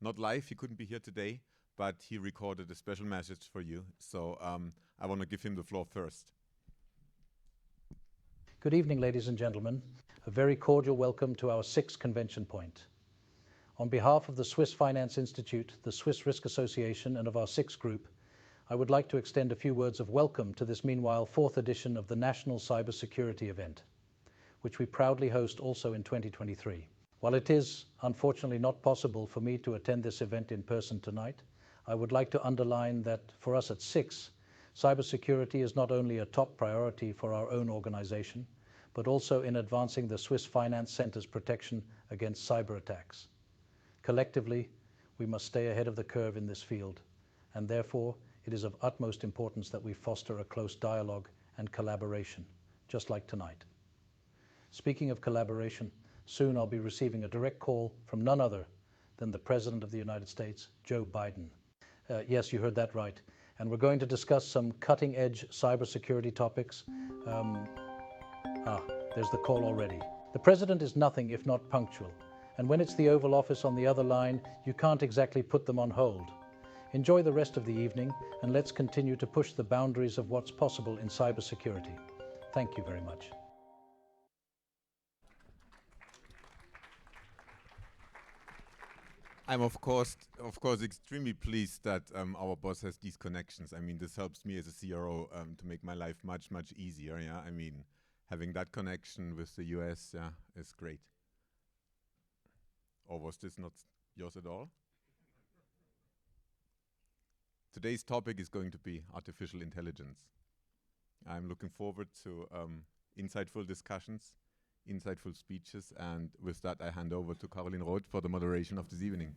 not live, he couldn't be here today, but he recorded a special message for you. So I want to give him the floor first. Good evening, ladies and gentlemen. A very cordial welcome to our 6th convention point. On behalf of the Swiss Finance Institute, the Swiss Risk Association, and of our 6th group, I would like to extend a few words of welcome to this meanwhile 4th edition of the National Cybersecurity event, which we proudly host also in 2023. While it is unfortunately not possible for me to attend this event in person tonight, I would like to underline that for us at SIX, cybersecurity is not only a top priority for our own organization, but also in advancing the Swiss Finance Center's protection against cyber attacks. Collectively, we must stay ahead of the curve in this field, and therefore it is of utmost importance that we foster a close dialogue and collaboration, just like tonight. Speaking of collaboration, soon I'll be receiving a direct call from none other than the President of the United States, Joe Biden. Yes, you heard that right. And we're going to discuss some cutting-edge cybersecurity topics. There's the call already. The President is nothing if not punctual. And when it's the Oval Office on the other line, you can't exactly put them on hold. Enjoy the rest of the evening, and let's continue to push the boundaries of what's possible in cybersecurity. Thank you very much. I'm of course extremely pleased that our boss has these connections. I mean, this helps me as a CRO to make my life much easier. Yeah, I mean, having that connection with the US is great. Or was this not yours at all? Today's topic is going to be artificial intelligence. I'm looking forward to insightful discussions, insightful speeches, and with that I hand over to Caroline Roth for the moderation of this evening.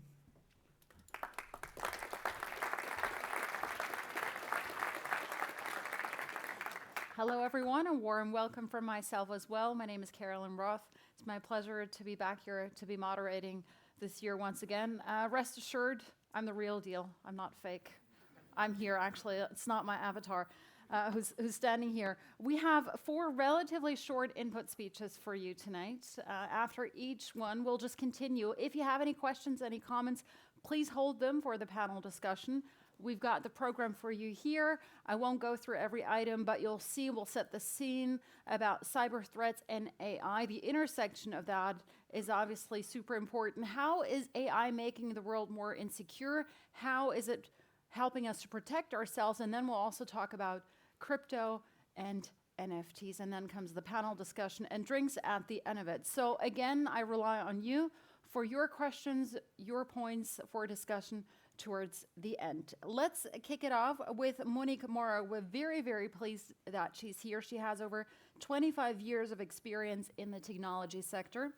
Hello everyone, a warm welcome from myself as well. My name is Caroline Roth. It's my pleasure to be back here to be moderating this year once again. Rest assured, I'm the real deal. I'm not fake. I'm here actually, it's not my avatar. Who's standing here. We have 4 relatively short input speeches for you tonight. After each one, we'll just continue. If you have any questions, any comments, please hold them for the panel discussion. We've got the program for you here. I won't go through every item, but you'll see we'll set the scene about cyber threats and AI. The intersection of that is obviously super important. How is AI making the world more insecure? How is it helping us to protect ourselves? And then we'll also talk about crypto and NFTs, and then comes the panel discussion and drinks at the end of it. So again, I rely on you for your questions, your points for discussion towards the end. Let's kick it off with Monique Morrow. We're very pleased that she's here. She has over 25 years of experience in the technology sector.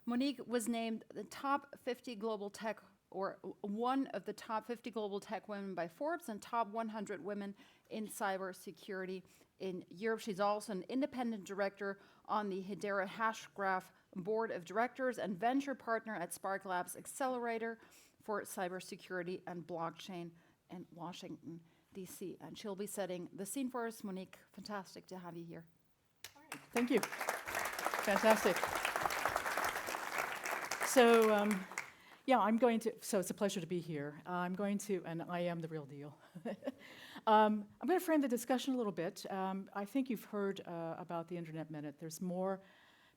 Monique was named the top 50 global tech, or one of the top 50 global tech women by Forbes, and top 100 women in cybersecurity in Europe. She's also an independent director on the Hedera Hashgraph board of directors and venture partner at Spark Labs Accelerator for cybersecurity and blockchain in Washington, D.C. And she'll be setting the scene for us. Monique, fantastic to have you here. All right. Thank you. Fantastic. So, so it's a pleasure to be here. And I am the real deal. I'm going to frame the discussion a little bit. I think you've heard about the Internet Minute. There's more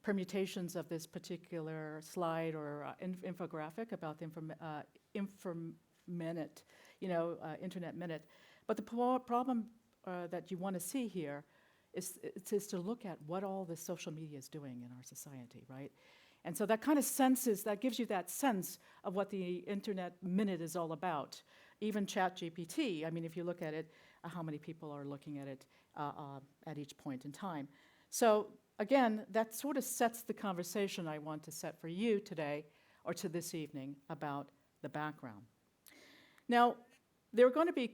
permutations of this particular slide or infographic about the Internet Minute. But the problem that you want to see here is to look at what all this social media is doing in our society, right? And so that kind of that gives you that sense of what the Internet Minute is all about. Even ChatGPT, I mean, if you look at it, how many people are looking at it at each point in time. So again, that sort of sets the conversation I want to set for you today, or to this evening, about the background. Now, there are going to be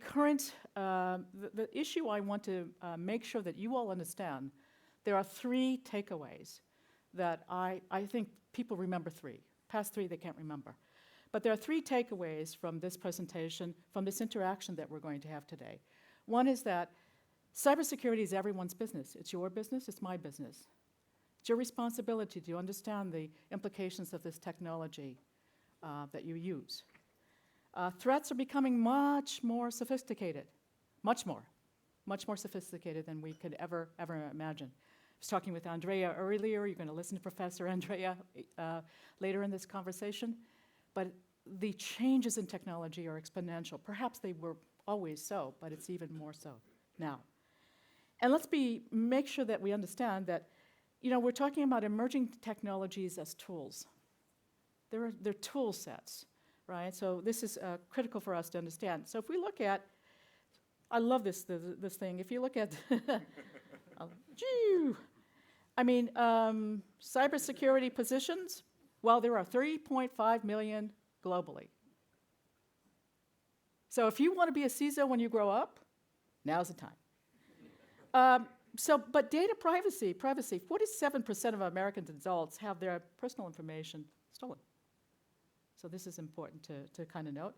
the issue I want to make sure that you all understand, there are 3 takeaways that I think people remember 3. Past 3 they can't remember. But there are 3 takeaways from this presentation, from this interaction that we're going to have today. One is that cybersecurity is everyone's business. It's your business, it's my business. It's your responsibility to understand the implications of this technology that you use. Threats are becoming much more sophisticated, much more sophisticated than we could ever imagine. I was talking with Andrea earlier. You're going to listen to Professor Andrea later in this conversation. But the changes in technology are exponential. Perhaps they were always so, but it's even more so now. And let's make sure that we understand that, we're talking about emerging technologies as tools. They're tool sets, right? So this is critical for us to understand. So if we look at, I love this thing. If you look at, cybersecurity positions, well, there are 3.5 million globally. So if you want to be a CISO when you grow up, now's the time. But data privacy, 47% of American adults have their personal information stolen. So this is important to kind of note.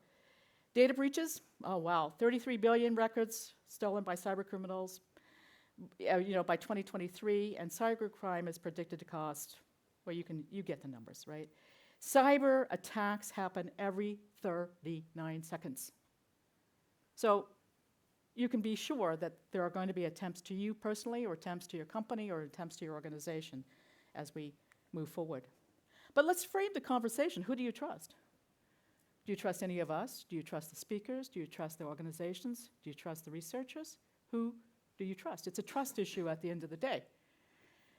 Data breaches, oh wow, 33 billion records stolen by cyber criminals, by 2023, and cybercrime is predicted to cost, well, you get the numbers, right? Cyber attacks happen every 39 seconds. So you can be sure that there are going to be attempts to you personally, or attempts to your company, or attempts to your organization as we move forward. But let's frame the conversation. Who do you trust? Do you trust any of us? Do you trust the speakers? Do you trust the organizations? Do you trust the researchers? Who do you trust? It's a trust issue at the end of the day.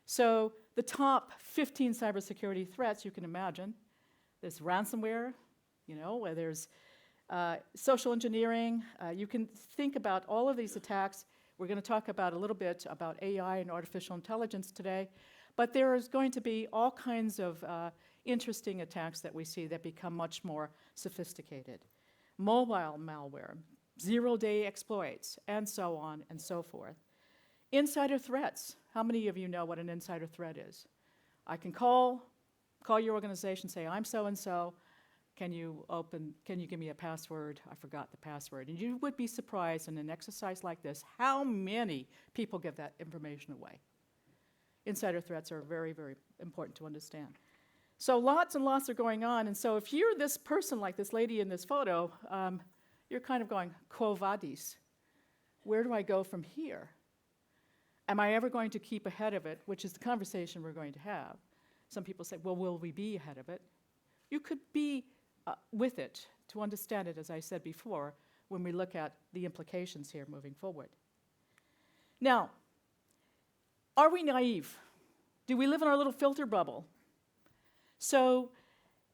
So the top 15 cybersecurity threats you can imagine, there's ransomware, where there's social engineering. You can think about all of these attacks. We're going to talk about a little bit about AI and artificial intelligence today. But there is going to be all kinds of interesting attacks that we see that become much more sophisticated. Mobile malware, zero-day exploits, and so on and so forth. Insider threats. How many of you know what an insider threat is? I can call your organization, say, I'm so-and-so. Can you give me a password? I forgot the password. And you would be surprised in an exercise like this how many people give that information away. Insider threats are very, very important to understand. So lots and lots are going on. And so if you're this person, like this lady in this photo, you're kind of going, quo vadis? Where do I go from here? Am I ever going to keep ahead of it, which is the conversation we're going to have. Some people say, well, will we be ahead of it? You could be with it to understand it, as I said before, when we look at the implications here moving forward. Now, are we naive? Do we live in our little filter bubble? So,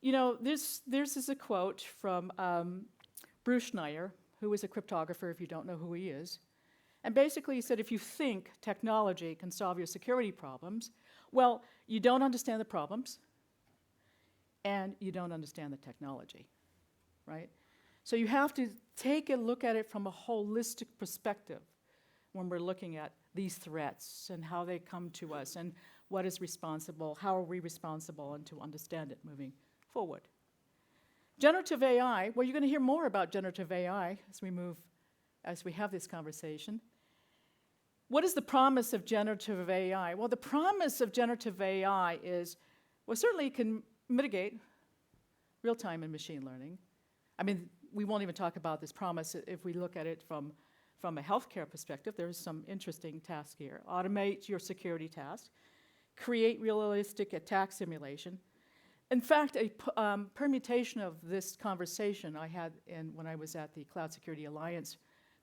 this is a quote from Bruce Schneier, who is a cryptographer, if you don't know who he is. And basically he said, if you think technology can solve your security problems, well, you don't understand the problems, and you don't understand the technology, right? So you have to take a look at it from a holistic perspective when we're looking at these threats and how they come to us and what is responsible, how are we responsible, and to understand it moving forward. Generative AI, well, you're going to hear more about generative AI as we have this conversation. What is the promise of generative AI? Well, the promise of generative AI is, well, certainly it can mitigate real-time and machine learning. I mean, we won't even talk about this promise if we look at it from a healthcare perspective. There's some interesting tasks here. Automate your security tasks. Create realistic attack simulation. In fact, a permutation of this conversation I had when I was at the Cloud Security Alliance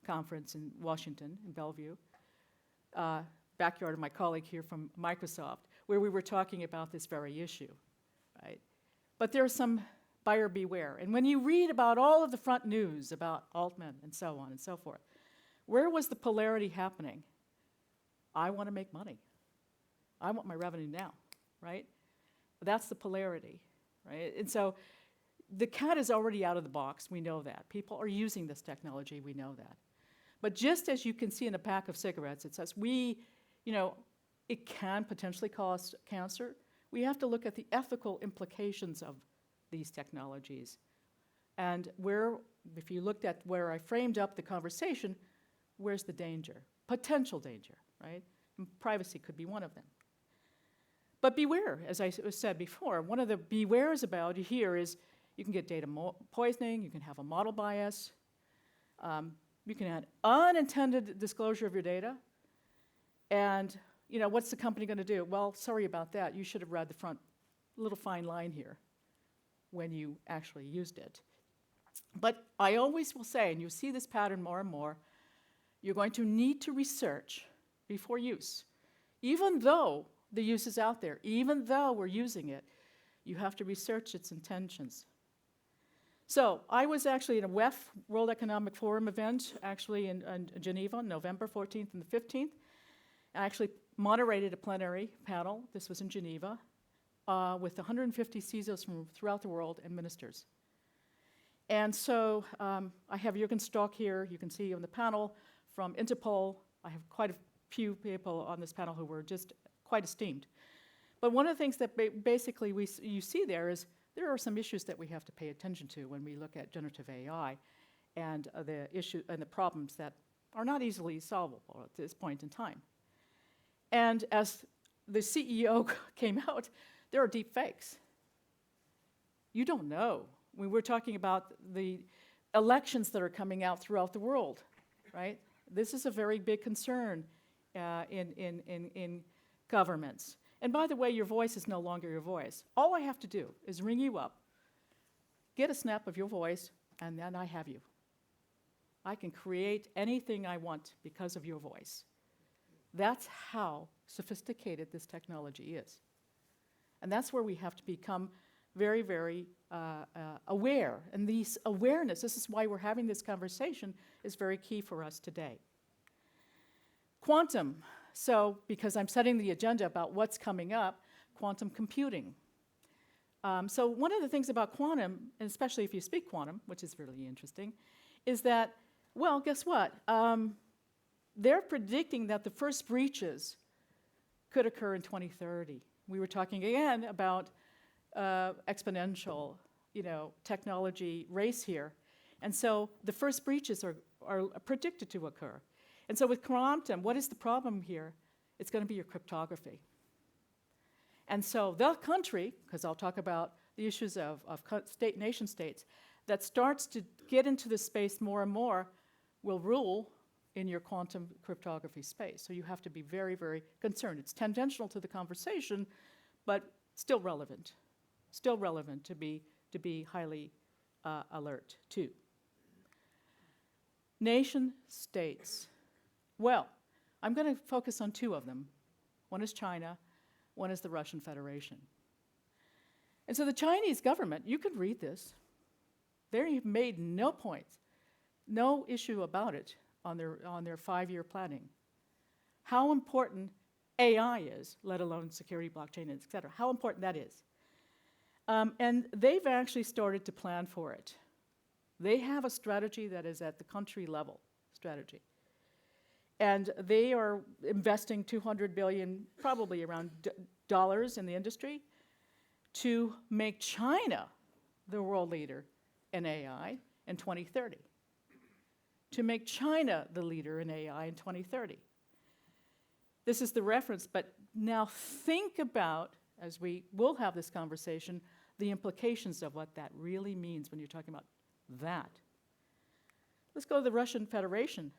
conference in Washington, in Bellevue, backyard of my colleague here from Microsoft, where we were talking about this very issue, right? But there's some buyer beware. And when you read about all of the front news about Altman and so on and so forth, where was the polarity happening? I want to make money. I want my revenue now, right? That's the polarity, right? And so the cat is already out of the box. We know that. People are using this technology. We know that. But just as you can see in a pack of cigarettes, it says it can potentially cause cancer. We have to look at the ethical implications of these technologies. And if you looked at where I framed up the conversation, where's the danger? Potential danger, right? And privacy could be one of them. But beware, as I said before, one of the bewares about here is, You can get data poisoning, you can have a model bias, you can add unintended disclosure of your data, and what's the company going to do? Well, sorry about that. You should have read the front little fine line here when you actually used it. But I always will say, and you see this pattern more and more, you're going to need to research before use. Even though the use is out there, even though we're using it, you have to research its intentions. So I was actually in a WEF, World Economic Forum event, actually in Geneva, November 14th and the 15th. I actually moderated a plenary panel, this was in Geneva, with 150 CISOs from throughout the world and ministers. And so I have Jürgen Stock here, you can see on the panel from Interpol. I have quite a few people on this panel who were just quite esteemed. But one of the things that basically you see there is there are some issues that we have to pay attention to when we look at generative AI and the issue and the problems that are not easily solvable at this point in time. And as the CEO came out, there are deep fakes. You don't know. When we're talking about the elections that are coming out throughout the world, right? This is a very big concern in governments. And by the way, your voice is no longer your voice. All I have to do is ring you up, get a snap of your voice, and then I have you. I can create anything I want because of your voice. That's how sophisticated this technology is. And that's where we have to become very, very aware. And this awareness, this is why we're having this conversation, is very key for us today. Quantum. So, because I'm setting the agenda about what's coming up, quantum computing. So one of the things about quantum, and especially if you speak quantum, which is really interesting, is that, well, guess what? They're predicting that the first breaches could occur in 2030. We were talking again about exponential, technology race here. And so the first breaches are predicted to occur. And so with quantum, what is the problem here? It's going to be your cryptography. And so the country, because I'll talk about the issues of nation states, that starts to get into this space more and more will rule in your quantum cryptography space. So you have to be very, very concerned. It's tangential to the conversation, but still relevant to be highly alert to. Nation states. Well, I'm going to focus on two of them. One is China, one is the Russian Federation. And so the Chinese government, you could read this, they've made no points, no issue about it on their 5-year planning. How important AI is, let alone security, blockchain, et cetera, how important that is. And they've actually started to plan for it. They have a strategy that is at the country level strategy. And they are investing $200 billion, probably around dollars in the industry, to make China the world leader in AI in 2030. To make China the leader in AI in 2030. This is the reference, but now think about, as we will have this conversation, the implications of what that really means when you're talking about that. Let's go to the Russian Federation.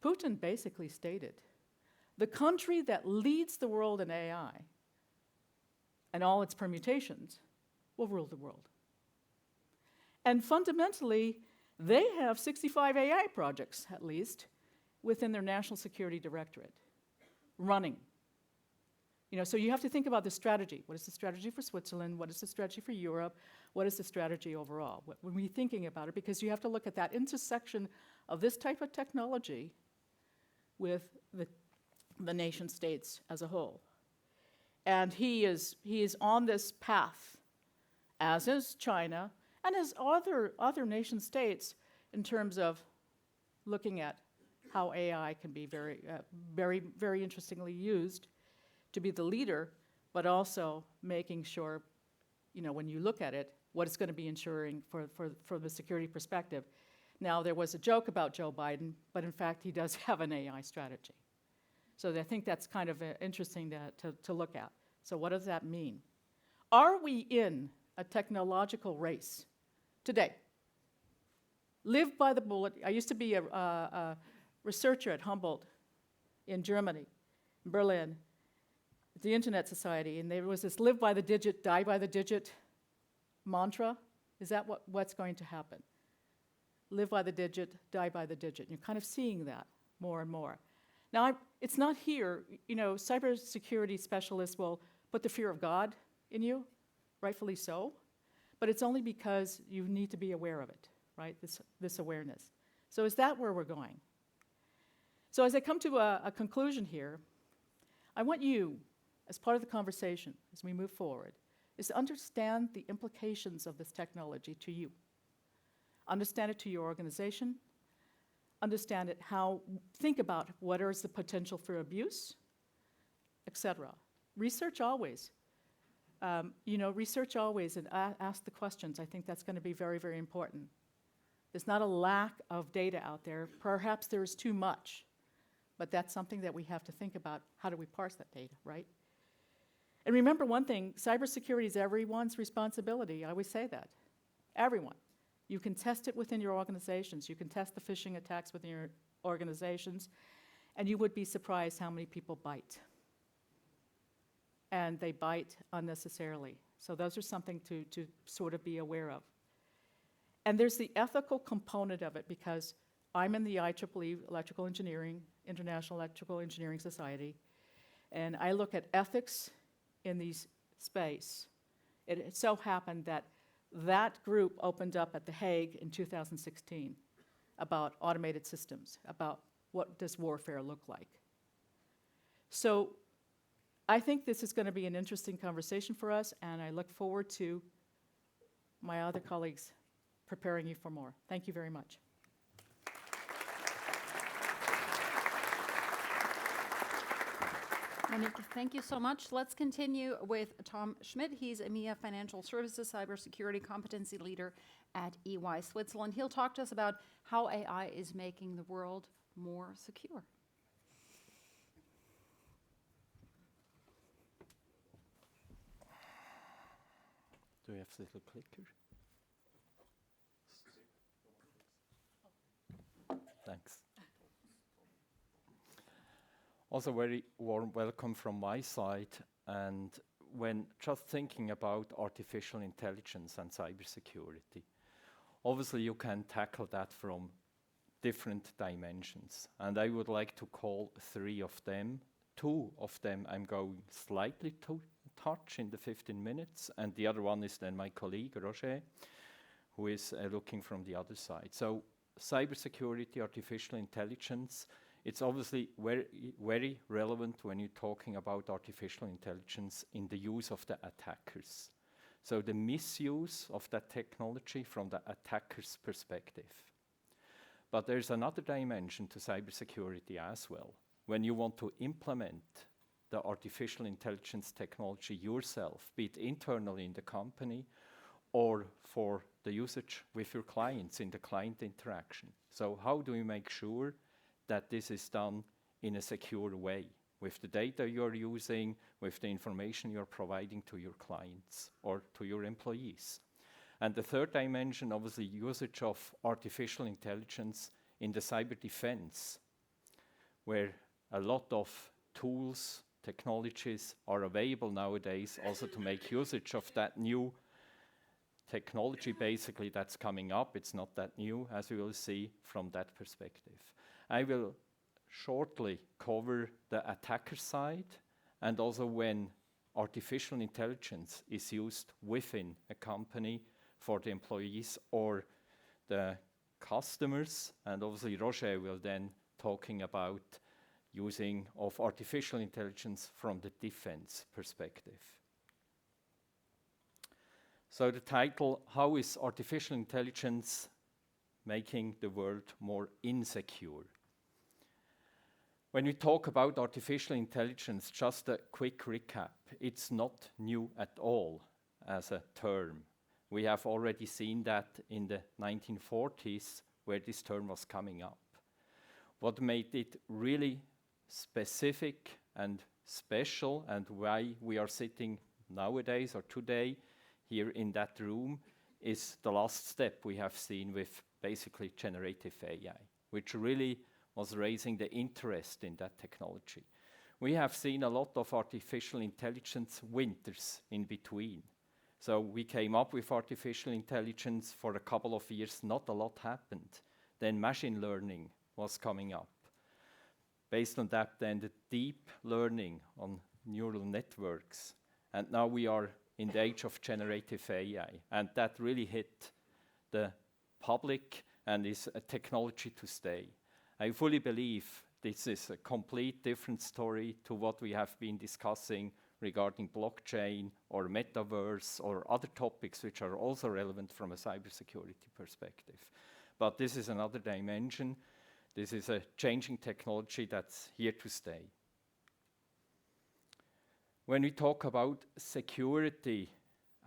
Putin basically stated, the country that leads the world in AI and all its permutations will rule the world. And fundamentally, they have 65 AI projects, at least, within their National Security Directorate, running. So you have to think about the strategy. What is the strategy for Switzerland? What is the strategy for Europe? What is the strategy overall? When we're thinking about it, because you have to look at that intersection of this type of technology with the nation states as a whole. And he is on this path, as is China, and as other nation states, in terms of looking at how AI can be very, very interestingly used to be the leader, but also making sure, when you look at it, what it's going to be ensuring for the security perspective. Now, there was a joke about Joe Biden, but in fact, he does have an AI strategy. So I think that's kind of interesting to look at. So what does that mean? Are we in a technological race today. Live by the bullet. I used to be a researcher at Humboldt in Germany, Berlin, the Internet Society, and there was this live by the digit, die by the digit mantra. Is that what's going to happen? Live by the digit, die by the digit. And you're kind of seeing that more and more. Now, it's not here. You know, cybersecurity specialists will put the fear of God in you, rightfully so, but it's only because you need to be aware of it, right, this awareness. So is that where we're going? So as I come to a conclusion here, I want you, as part of the conversation, as we move forward, is to understand the implications of this technology to you. Understand it to your organization, understand it think about what is the potential for abuse, etc. Research always. Research always and ask the questions. I think that's going to be very, very important. There's not a lack of data out there. Perhaps there is too much, but that's something that we have to think about. How do we parse that data, right? And remember one thing, cybersecurity is everyone's responsibility. I always say that. Everyone. You can test it within your organizations. You can test the phishing attacks within your organizations, and you would be surprised how many people bite. And they bite unnecessarily. So those are something to sort of be aware of. And there's the ethical component of it, because I'm in the IEEE Electrical Engineering, International Electrical Engineering Society, and I look at ethics in these space. It so happened that that group opened up at The Hague in 2016 about automated systems, about what does warfare look like. So I think this is going to be an interesting conversation for us, and I look forward to my other colleagues preparing you for more. Thank you very much. Monique, thank you so much. Let's continue with Tom Schmidt. He's EMEIA Financial Services Cybersecurity Competency Leader at EY Switzerland. He'll talk to us about how AI is making the world more secure. Do we have a little clicker? Thanks. Also, very warm welcome from my side. And when just thinking about artificial intelligence and cybersecurity, obviously you can tackle that from different dimensions. And I would like to call 3 of them. 2 of them I'm going slightly to touch in the 15 minutes, and the other one is then my colleague, Roger, who is looking from the other side. So cybersecurity, artificial intelligence, it's obviously very, very relevant when you're talking about artificial intelligence in the use of the attackers. So the misuse of that technology from the attacker's perspective. But there's another dimension to cybersecurity as well. When you want to implement the artificial intelligence technology yourself, be it internally in the company or for the usage with your clients in the client interaction. So how do we make sure that this is done in a secure way with the data you're using, with the information you're providing to your clients or to your employees? And the third dimension, obviously, usage of artificial intelligence in the cyber defense, where a lot of tools, technologies are available nowadays also to make usage of that new technology basically that's coming up. It's not that new, as we will see from that perspective. I will shortly cover the attacker side and also when artificial intelligence is used within a company for the employees or the customers. And obviously Roger will then talking about using of artificial intelligence from the defense perspective. So the title, how is artificial intelligence making the world more insecure? When we talk about artificial intelligence, just a quick recap, it's not new at all as a term. We have already seen that in the 1940s where this term was coming up. What made it really specific and special and why we are sitting nowadays or today here in that room is the last step we have seen with basically generative AI, which really was raising the interest in that technology. We have seen a lot of artificial intelligence winters in between. So we came up with artificial intelligence for a couple of years, not a lot happened. Then machine learning was coming up. Based on that, then the deep learning on neural networks. And now we are in the age of generative AI. And that really hit the public and is a technology to stay. I fully believe this is a complete different story to what we have been discussing regarding blockchain or metaverse or other topics which are also relevant from a cybersecurity perspective. But this is another dimension. This is a changing technology that's here to stay. When we talk about security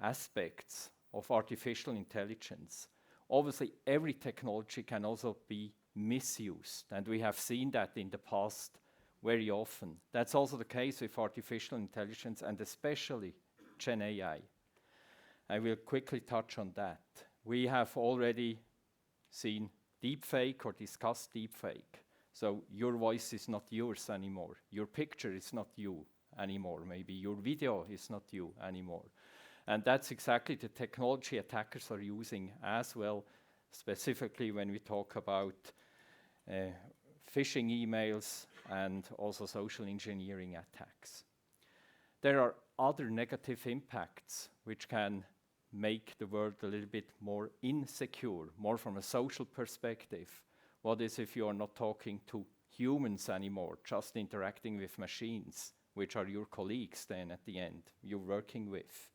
aspects of artificial intelligence, obviously every technology can also be misused, and we have seen that in the past very often. That's also the case with artificial intelligence and especially Gen AI. I will quickly touch on that. We have already seen deepfake or discussed deepfake. So your voice is not yours anymore. Your picture is not you anymore. Maybe your video is not you anymore. And that's exactly the technology attackers are using as well, specifically when we talk about phishing emails and also social engineering attacks. There are other negative impacts which can make the world a little bit more insecure, more from a social perspective. What is if you are not talking to humans anymore, just interacting with machines, which are your colleagues then at the end, you're working with?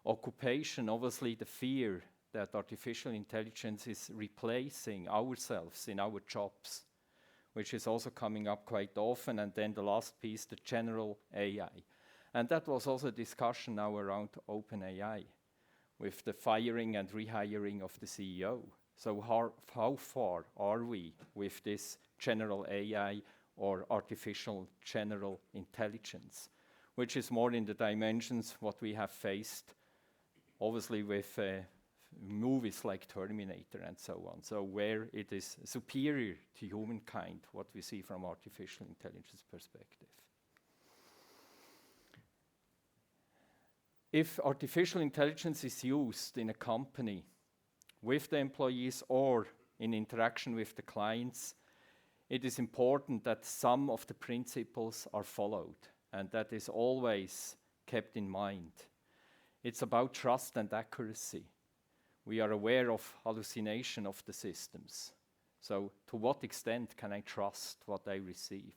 Occupation, obviously the fear that artificial intelligence is replacing ourselves in our jobs, which is also coming up quite often. And then the last piece, the general AI. And that was also a discussion now around OpenAI with the firing and rehiring of the CEO. So how far are we with this general AI or artificial general intelligence, which is more in the dimensions what we have faced, obviously with movies like Terminator and so on. So where it is superior to humankind, what we see from artificial intelligence perspective. If artificial intelligence is used in a company with the employees or in interaction with the clients, it is important that some of the principles are followed, and that is always kept in mind. It's about trust and accuracy. We are aware of hallucination of the systems. So to what extent can I trust what I receive?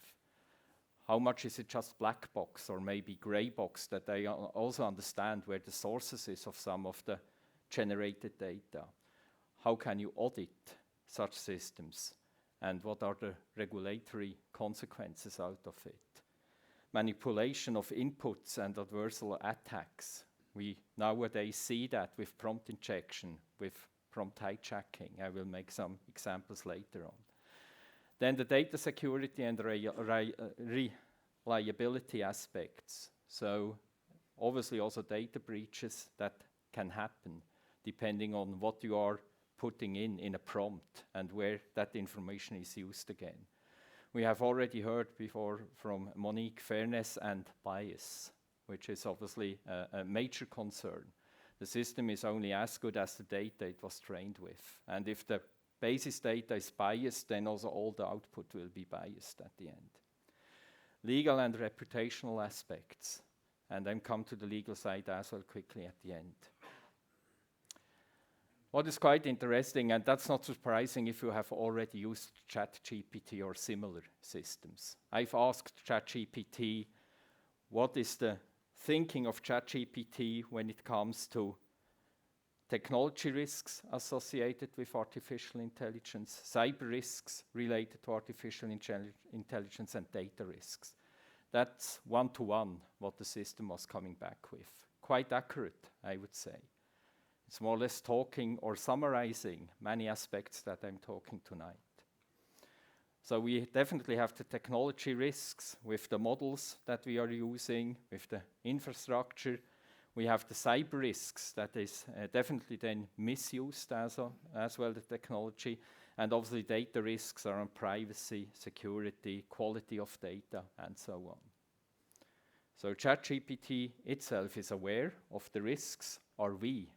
How much is it just black box or maybe gray box that I also understand where the sources is of some of the generated data? How can you audit such systems? And what are the regulatory consequences out of it? Manipulation of inputs and adversarial attacks. We nowadays see that with prompt injection, with prompt hijacking. I will make some examples later on. Then the data security and reliability aspects. So obviously also data breaches that can happen depending on what you are putting in a prompt and where that information is used again. We have already heard before from Monique, fairness and bias, which is obviously a major concern. The system is only as good as the data it was trained with. And if the basis data is biased, then also all the output will be biased at the end. Legal and reputational aspects. And then come to the legal side as well quickly at the end. What is quite interesting, and that's not surprising if you have already used ChatGPT or similar systems. I've asked ChatGPT, what is the thinking of ChatGPT when it comes to technology risks associated with artificial intelligence, cyber risks related to artificial intelligence, and data risks. That's one-to-one what the system was coming back with. Quite accurate, I would say. It's more or less talking or summarizing many aspects that I'm talking tonight. So we definitely have the technology risks with the models that we are using, with the infrastructure. We have the cyber risks that is definitely then misused as well, the technology. And obviously data risks around privacy, security, quality of data, and so on. So ChatGPT itself is aware of the risks. Are we,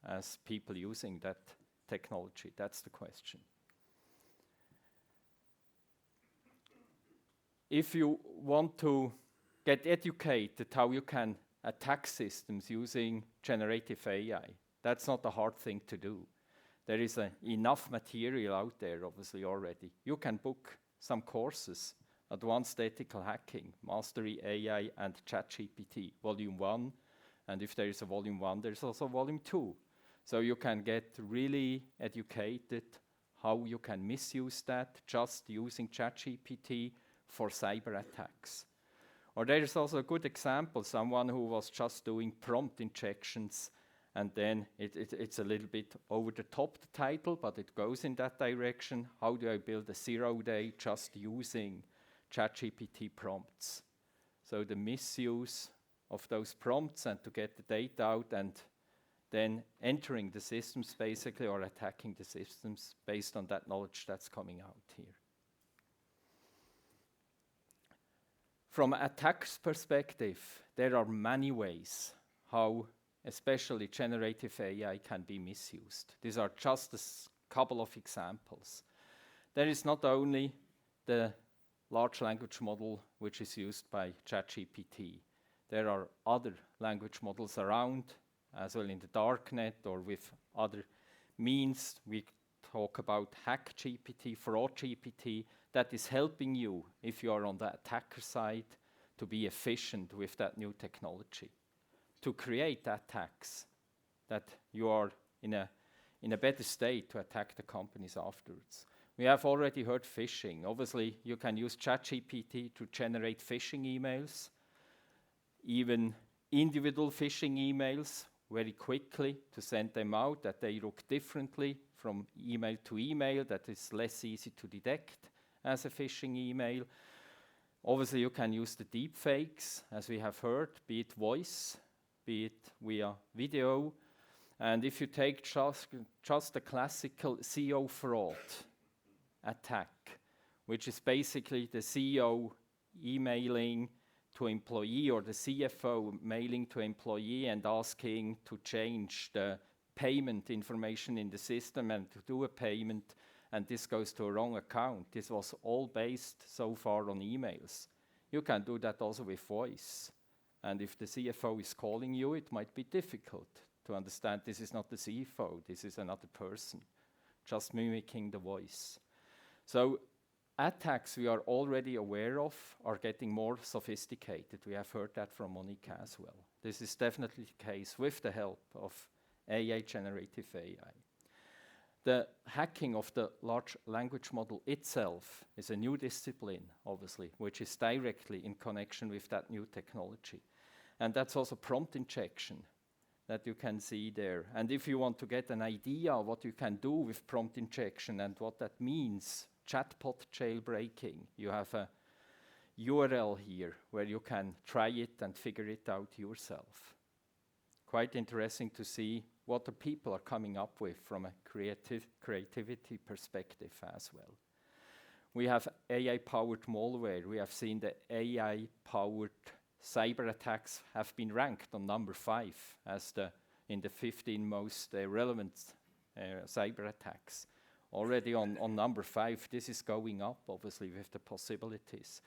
as people using that technology? That's the question. If you want to get educated how you can attack systems using generative AI, that's not a hard thing to do. There is enough material out there, obviously, already. You can book some courses, Advanced Ethical Hacking, Mastery AI and ChatGPT, Volume 1. And if there is a Volume 1, there's also Volume 2. So you can get really educated how you can misuse that just using ChatGPT for cyber attacks. Or there is also a good example, someone who was just doing prompt injections, and then it's a little bit over the top, the title, but it goes in that direction. How do I build a 0-day just using ChatGPT prompts? So the misuse of those prompts and to get the data out and then entering the systems basically, or attacking the systems based on that knowledge that's coming out here. From an attacker's perspective, there are many ways how especially generative AI can be misused. These are just a couple of examples. There is not only the large language model which is used by ChatGPT. There are other language models around, as well in the darknet or with other means. We talk about hack GPT, fraud GPT, that is helping you, if you are on the attacker side, to be efficient with that new technology, to create attacks that you are in a better state to attack the companies afterwards. We have already heard phishing. Obviously, you can use ChatGPT to generate phishing emails, even individual phishing emails very quickly to send them out, that they look differently from email to email, that is less easy to detect as a phishing email. Obviously, you can use the deep fakes, as we have heard, be it voice, be it via video. And if you take just a classical CEO fraud attack, which is basically the CEO emailing to employee or the CFO mailing to employee and asking to change the payment information in the system and to do a payment, and this goes to a wrong account. This was all based so far on emails. You can do that also with voice. And if the CFO is calling you, it might be difficult to understand this is not the CFO, this is another person, just mimicking the voice. So attacks we are already aware of are getting more sophisticated. We have heard that from Monique as well. This is definitely the case with the help of AI, generative AI. The hacking of the large language model itself is a new discipline, obviously, which is directly in connection with that new technology. And that's also prompt injection that you can see there. And if you want to get an idea of what you can do with prompt injection and what that means, chatbot jailbreaking, you have a URL here where you can try it and figure it out yourself. Quite interesting to see what the people are coming up with from a creativity perspective as well. We have AI-powered malware. We have seen the AI-powered cyber attacks have been ranked on number 5 as in the 15 most relevant cyber attacks. Already on number 5, this is going up, obviously, with the possibilities.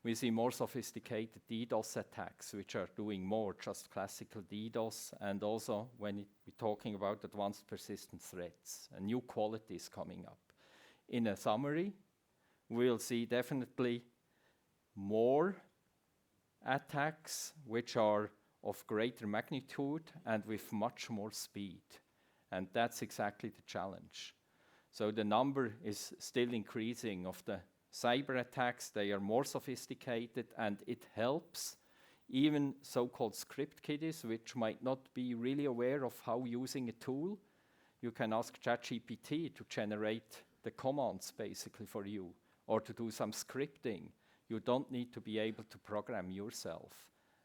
We see more sophisticated DDoS attacks, which are doing more just classical DDoS, and also when we're talking about advanced persistent threats, a new quality is coming up. In a summary, we'll see definitely more attacks which are of greater magnitude and with much more speed. And that's exactly the challenge. So the number is still increasing of the cyber attacks. They are more sophisticated, and it helps even so-called script kiddies, which might not be really aware of how using a tool. You can ask ChatGPT to generate the commands basically for you, or to do some scripting. You don't need to be able to program yourself.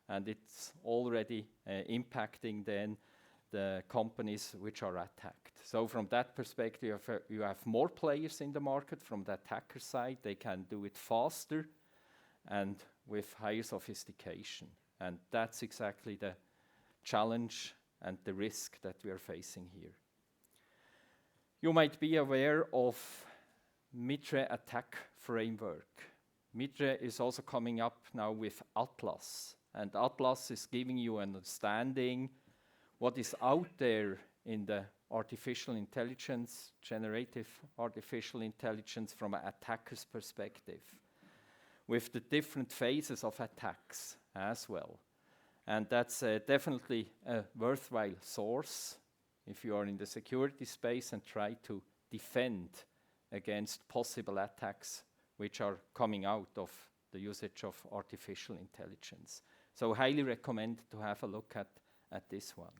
and it's already impacting then the companies which are attacked. So from that perspective, you have more players in the market. From the attacker side, they can do it faster and with higher sophistication. And that's exactly the challenge and the risk that we are facing here. You might be aware of MITRE attack framework. MITRE is also coming up now with Atlas, and Atlas is giving you an understanding what is out there in the artificial intelligence, generative artificial intelligence from an attacker's perspective, with the different phases of attacks as well. And that's definitely a worthwhile source if you are in the security space and try to defend against possible attacks which are coming out of the usage of artificial intelligence. So highly recommend to have a look at this one.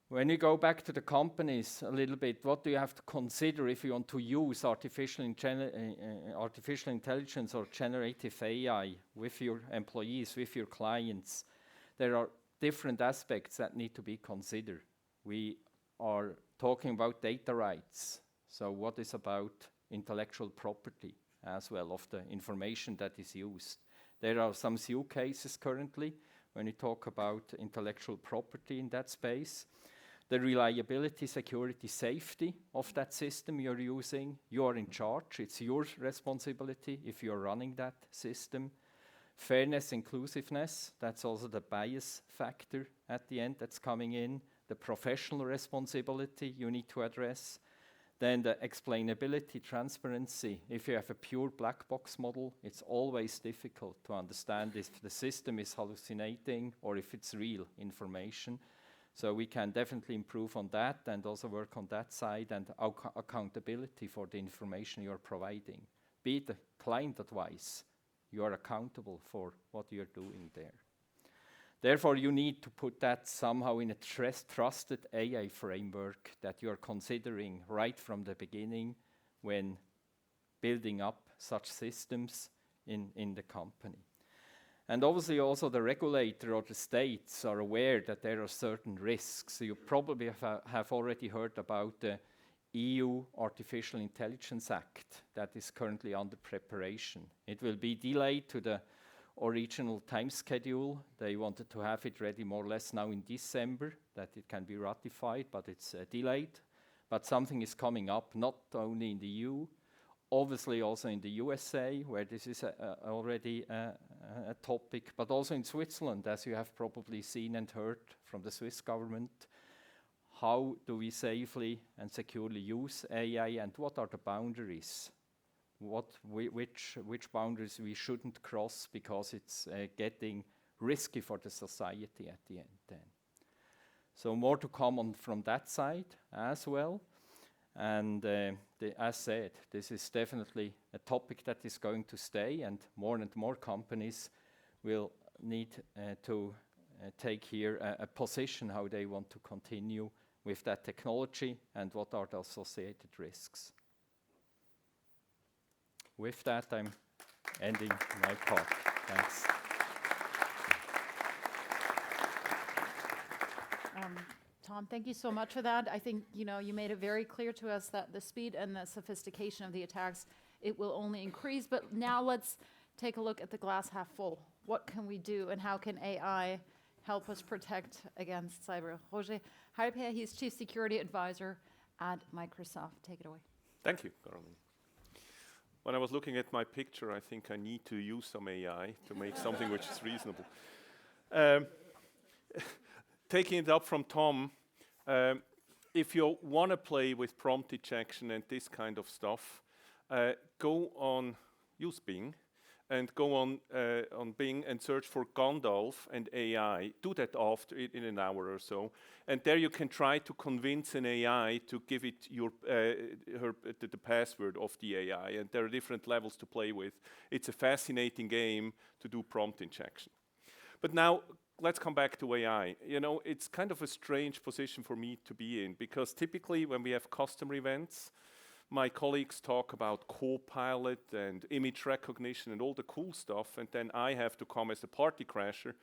When you go back to the companies a little bit, what do you have to consider if you want to use artificial intelligence or generative AI with your employees, with your clients? There are different aspects that need to be considered. We are talking about data rights. So what is about intellectual property as well of the information that is used? There are some use cases currently when you talk about intellectual property in that space. The reliability, security, safety of that system you're using, you are in charge. It's your responsibility if you're running that system. Fairness, inclusiveness, that's also the bias factor at the end that's coming in. The professional responsibility you need to address. Then the explainability, transparency. If you have a pure black box model, it's always difficult to understand if the system is hallucinating or if it's real information. So we can definitely improve on that and also work on that side and accountability for the information you're providing. Be it the client advice, you are accountable for what you're doing there. Therefore, you need to put that somehow in a trusted AI framework that you're considering right from the beginning when building up such systems in the company. And obviously also the regulator or the states are aware that there are certain risks. You probably have already heard about the EU Artificial Intelligence Act that is currently under preparation. It will be delayed to the original time schedule. They wanted to have it ready more or less now in December, that it can be ratified, but it's delayed. But something is coming up, not only in the EU, obviously also in the USA, where this is already a topic, but also in Switzerland, as you have probably seen and heard from the Swiss government. How do we safely and securely use AI, and what are the boundaries? Which boundaries we shouldn't cross because it's getting risky for the society at the end then. So more to come on from that side as well. And as said, this is definitely a topic that is going to stay, and more companies will need to take here a position how they want to continue with that technology and what are the associated risks. With that, I'm ending my part. Thanks. Tom, thank you so much for that. I think you made it very clear to us that the speed and the sophistication of the attacks, it will only increase. But now let's take a look at the glass half full. What can we do, and how can AI help us protect against cyber? Roger Halbheer, he's Chief Security Advisor at Microsoft. Take it away. Thank you, Caroline. When I was looking at my picture, I think I need to use some AI to make something which is reasonable. Taking it up from Tom, if you want to play with prompt injection and this kind of stuff, use Bing, and go on Bing and search for Gandalf and AI. Do that after in an hour or so, and there you can try to convince an AI to give it the password of the AI, and there are different levels to play with. It's a fascinating game to do prompt injection. But now let's come back to AI. It's kind of a strange position for me to be in, because typically when we have customer events, my colleagues talk about co-pilot and image recognition and all the cool stuff, and then I have to come as a party crasher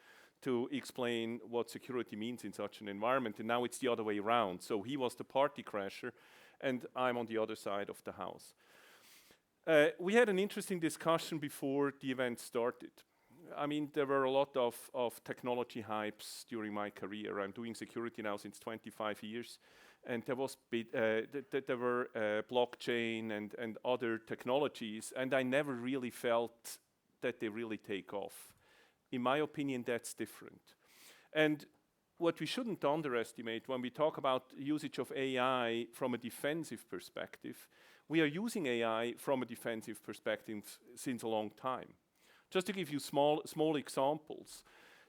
to explain what security means in such an environment, and now it's the other way around. So he was the party crasher, and I'm on the other side of the house. We had an interesting discussion before the event started. I mean, there were a lot of technology hypes during my career. I'm doing security now since 25 years, and there were blockchain and other technologies, and I never really felt that they really take off. In my opinion, that's different. And what we shouldn't underestimate when we talk about usage of AI from a defensive perspective, we are using AI from a defensive perspective since a long time. Just to give you small examples,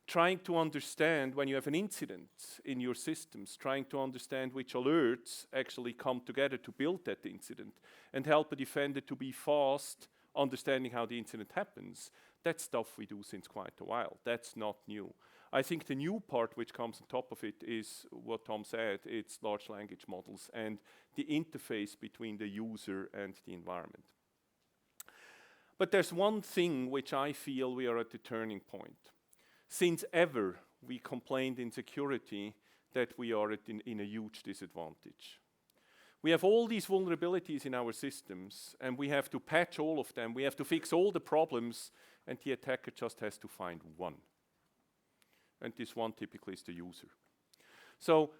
trying to understand when you have an incident in your systems, trying to understand which alerts actually come together to build that incident and help a defender to be fast, understanding how the incident happens. That's stuff we do since quite a while. That's not new. I think the new part which comes on top of it is what Tom said, it's large language models and the interface between the user and the environment. But there's one thing which I feel we are at the turning point. Since ever, we complained in security that we are in a huge disadvantage. We have all these vulnerabilities in our systems, and we have to patch all of them. We have to fix all the problems, and the attacker just has to find one. And this one typically is the user. So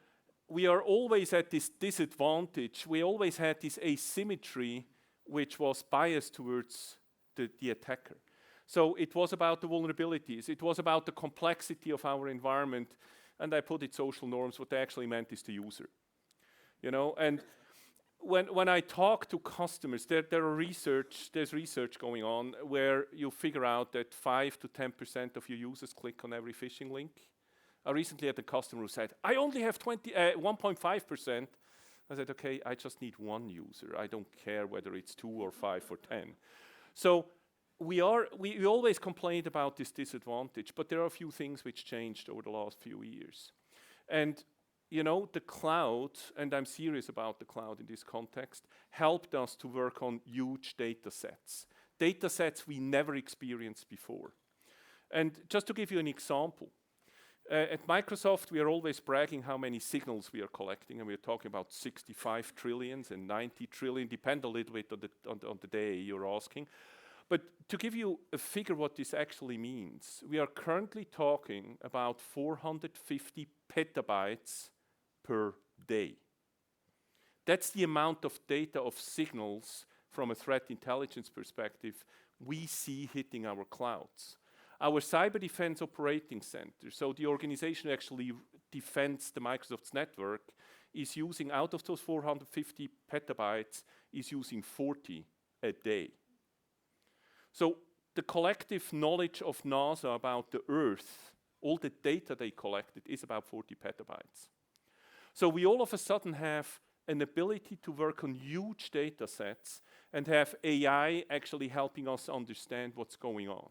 we are always at this disadvantage. We always had this asymmetry which was biased towards the attacker. So it was about the vulnerabilities. It was about the complexity of our environment. And I put it social norms. What they actually meant is the user. You know, and when I talk to customers, there's research going on where you figure out that 5 to 10% of your users click on every phishing link. I recently had a customer who said, I only have 1.5%. I said, okay, I just need one user. I don't care whether it's 2 or 5 or 10. So we always complained about this disadvantage, but there are a few things which changed over the last few years. And you know, the cloud, and I'm serious about the cloud in this context, helped us to work on huge data sets we never experienced before. And just to give you an example, at Microsoft, we are always bragging how many signals we are collecting, and we're talking about 65 trillions and 90 trillion, depend a little bit on the day you're asking. But to give you a figure what this actually means, we are currently talking about 450 petabytes per day. That's the amount of data of signals from a threat intelligence perspective we see hitting our clouds. Our cyber defense operating center, so the organization actually defends the Microsoft's network, is using, out of those 450 petabytes, is using 40 a day. So the collective knowledge of NASA about the Earth, all the data they collected, is about 40 petabytes. So we all of a sudden have an ability to work on huge data sets and have AI actually helping us understand what's going on.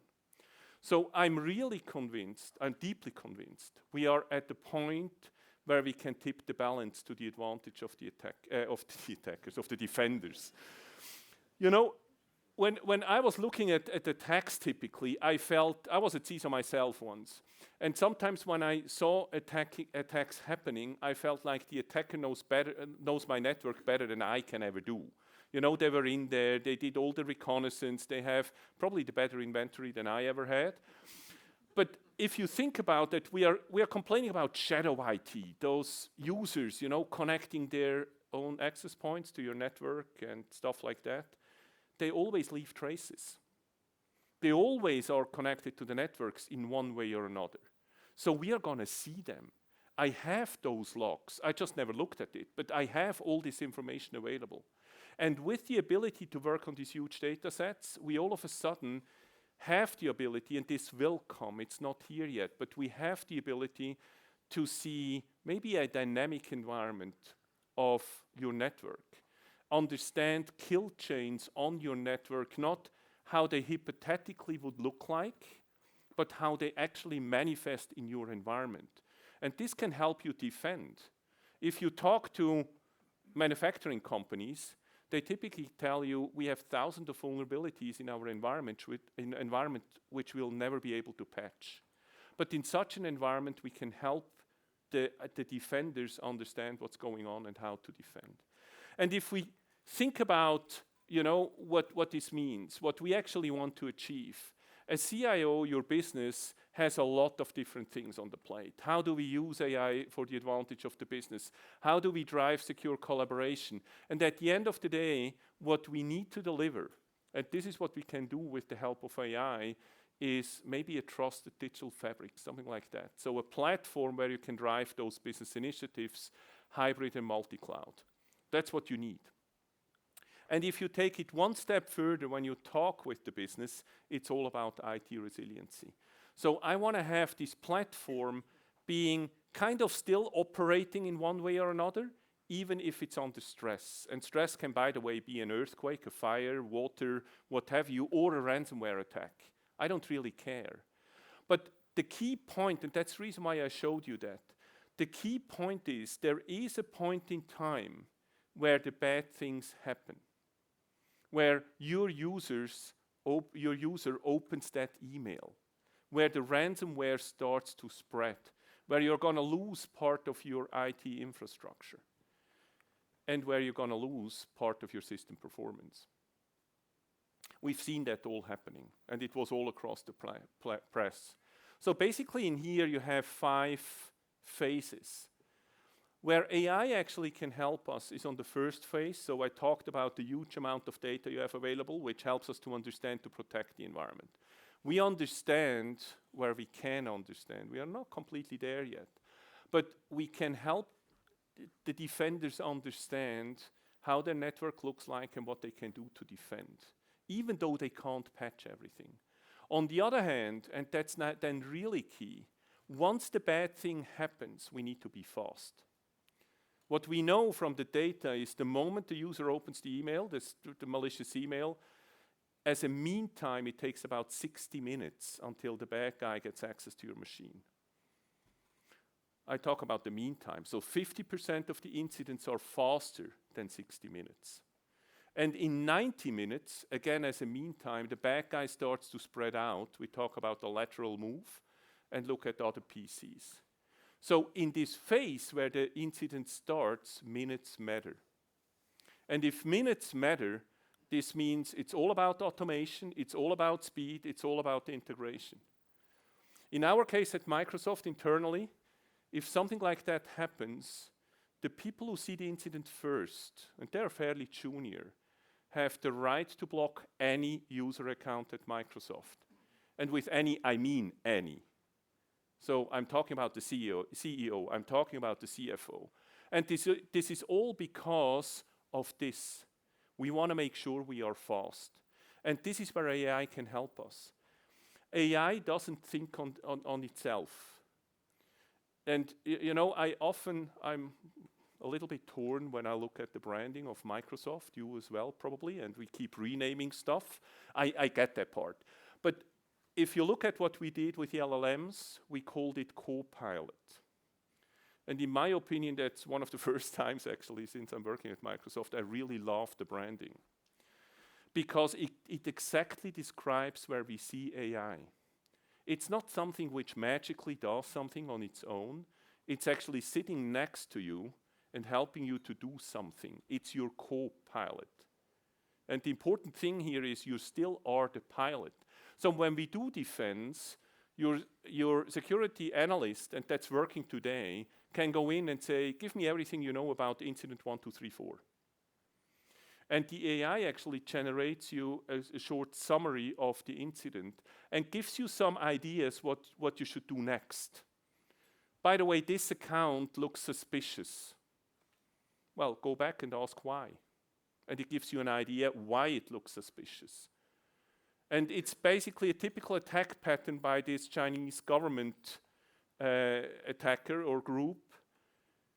So I'm really convinced, I'm deeply convinced, we are at the point where we can tip the balance to the advantage of the attackers, of the defenders. You know, when I was looking at attacks typically, I was at CISA myself once. And sometimes when I saw attacks happening, I felt like the attacker knows my network better than I can ever do. You know, they were in there, they did all the reconnaissance, they have probably the better inventory than I ever had. But if you think about it, we are complaining about shadow IT, those users, you know, connecting their own access points to your network and stuff like that. They always leave traces. They always are connected to the networks in one way or another. So we are going to see them. I have those logs. I just never looked at it, but I have all this information available. And with the ability to work on these huge data sets, we all of a sudden have the ability, and this will come, it's not here yet, but we have the ability to see maybe a dynamic environment of your network. Understand kill chains on your network, not how they hypothetically would look like, but how they actually manifest in your environment. And this can help you defend. If you talk to manufacturing companies, they typically tell you we have thousands of vulnerabilities in our environment, which we'll never be able to patch. But in such an environment, we can help the defenders understand what's going on and how to defend. And if we think about, what this means, what we actually want to achieve, as CIO, your business has a lot of different things on the plate. How do we use AI for the advantage of the business? How do we drive secure collaboration? And at the end of the day, what we need to deliver, and this is what we can do with the help of AI, is maybe a trusted digital fabric, something like that. So a platform where you can drive those business initiatives, hybrid and multi-cloud. That's what you need. And if you take it one step further, when you talk with the business, it's all about IT resiliency. So I want to have this platform being kind of still operating in one way or another, even if it's under stress. And stress can, by the way, be an earthquake, a fire, water, what have you, or a ransomware attack. I don't really care. But the key point, and that's the reason why I showed you that, the key point is there is a point in time where the bad things happen, where your user opens that email, where the ransomware starts to spread, where you're going to lose part of your IT infrastructure, and where you're going to lose part of your system performance. We've seen that all happening, and it was all across the press. So basically in here you have 5 phases. Where AI actually can help us is on the first phase. So I talked about the huge amount of data you have available, which helps us to understand, to protect the environment. We understand where we can understand. We are not completely there yet. But we can help the defenders understand how their network looks like and what they can do to defend, even though they can't patch everything. On the other hand, and that's not then really key, once the bad thing happens, we need to be fast. What we know from the data is the moment the user opens the email, the malicious email, as a meantime, it takes about 60 minutes until the bad guy gets access to your machine. I talk about the meantime. So 50% of the incidents are faster than 60 minutes. And in 90 minutes, again as a meantime, the bad guy starts to spread out. We talk about the lateral move and look at other PCs. So in this phase where the incident starts, minutes matter. And if minutes matter, this means it's all about automation, it's all about speed, it's all about integration. In our case at Microsoft internally, if something like that happens, the people who see the incident first, and they're fairly junior, have the right to block any user account at Microsoft. And with any, I mean any. So I'm talking about the CEO, I'm talking about the CFO. And this is all because of this. We want to make sure we are fast. And this is where AI can help us. AI doesn't think on itself. And I'm a little bit torn when I look at the branding of Microsoft, you as well probably, and we keep renaming stuff. I get that part. But if you look at what we did with the LLMs, we called it Copilot. And in my opinion, that's one of the first times actually since I'm working at Microsoft, I really love the branding. Because it exactly describes where we see AI. It's not something which magically does something on its own. It's actually sitting next to you and helping you to do something. It's your co-pilot. And the important thing here is you still are the pilot. So when we do defense, your security analyst, and that's working today, can go in and say, give me everything you know about incident 1, 2, 3, 4. And the AI actually generates you a short summary of the incident and gives you some ideas what you should do next. By the way, this account looks suspicious. Well, go back and ask why. And it gives you an idea why it looks suspicious. And it's basically a typical attack pattern by this Chinese government attacker or group.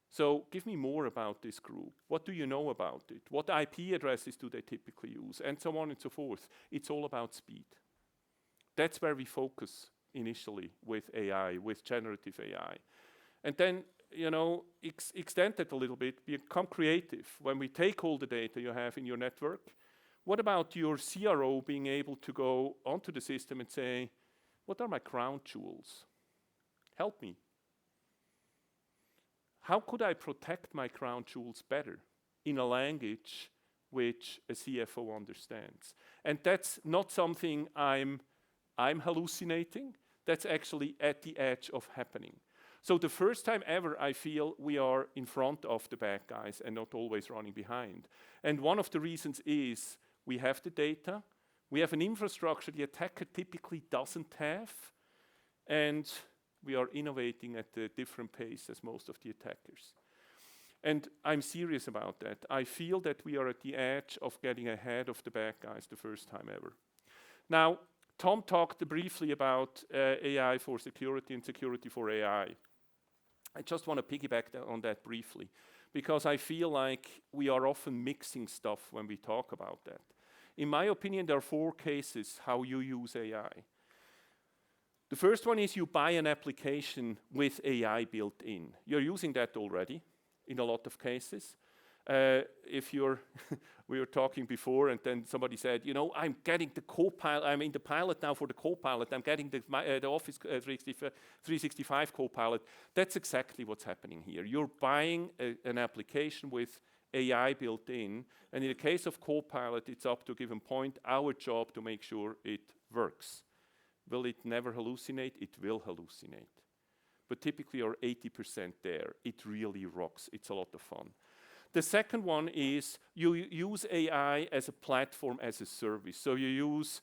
So give me more about this group. What do you know about it? What IP addresses do they typically use? And so on and so forth. It's all about speed. That's where we focus initially with AI, with generative AI. And then extend that a little bit, become creative. When we take all the data you have in your network, what about your CRO being able to go onto the system and say, what are my crown jewels? Help me. How could I protect my crown jewels better in a language which a CFO understands? And that's not something I'm hallucinating. That's actually at the edge of happening. So the first time ever, I feel we are in front of the bad guys and not always running behind. And one of the reasons is we have the data, we have an infrastructure the attacker typically doesn't have, and we are innovating at a different pace as most of the attackers. And I'm serious about that. I feel that we are at the edge of getting ahead of the bad guys the first time ever. Now, Tom talked briefly about AI for security and security for AI. I just want to piggyback on that briefly, because I feel like we are often mixing stuff when we talk about that. In my opinion, there are 4 cases how you use AI. The first one is you buy an application with AI built in. You're using that already in a lot of cases. We were talking before, and then somebody said, I'm getting the Copilot, I'm in the pilot now for the Copilot, I'm getting the Office 365 Copilot. That's exactly what's happening here. You're buying an application with AI built in, and in the case of Copilot, it's up to a given point, our job to make sure it works. Will it never hallucinate? It will hallucinate. But typically you're 80% there. It really rocks. It's a lot of fun. The second one is you use AI as a platform, as a service. So you use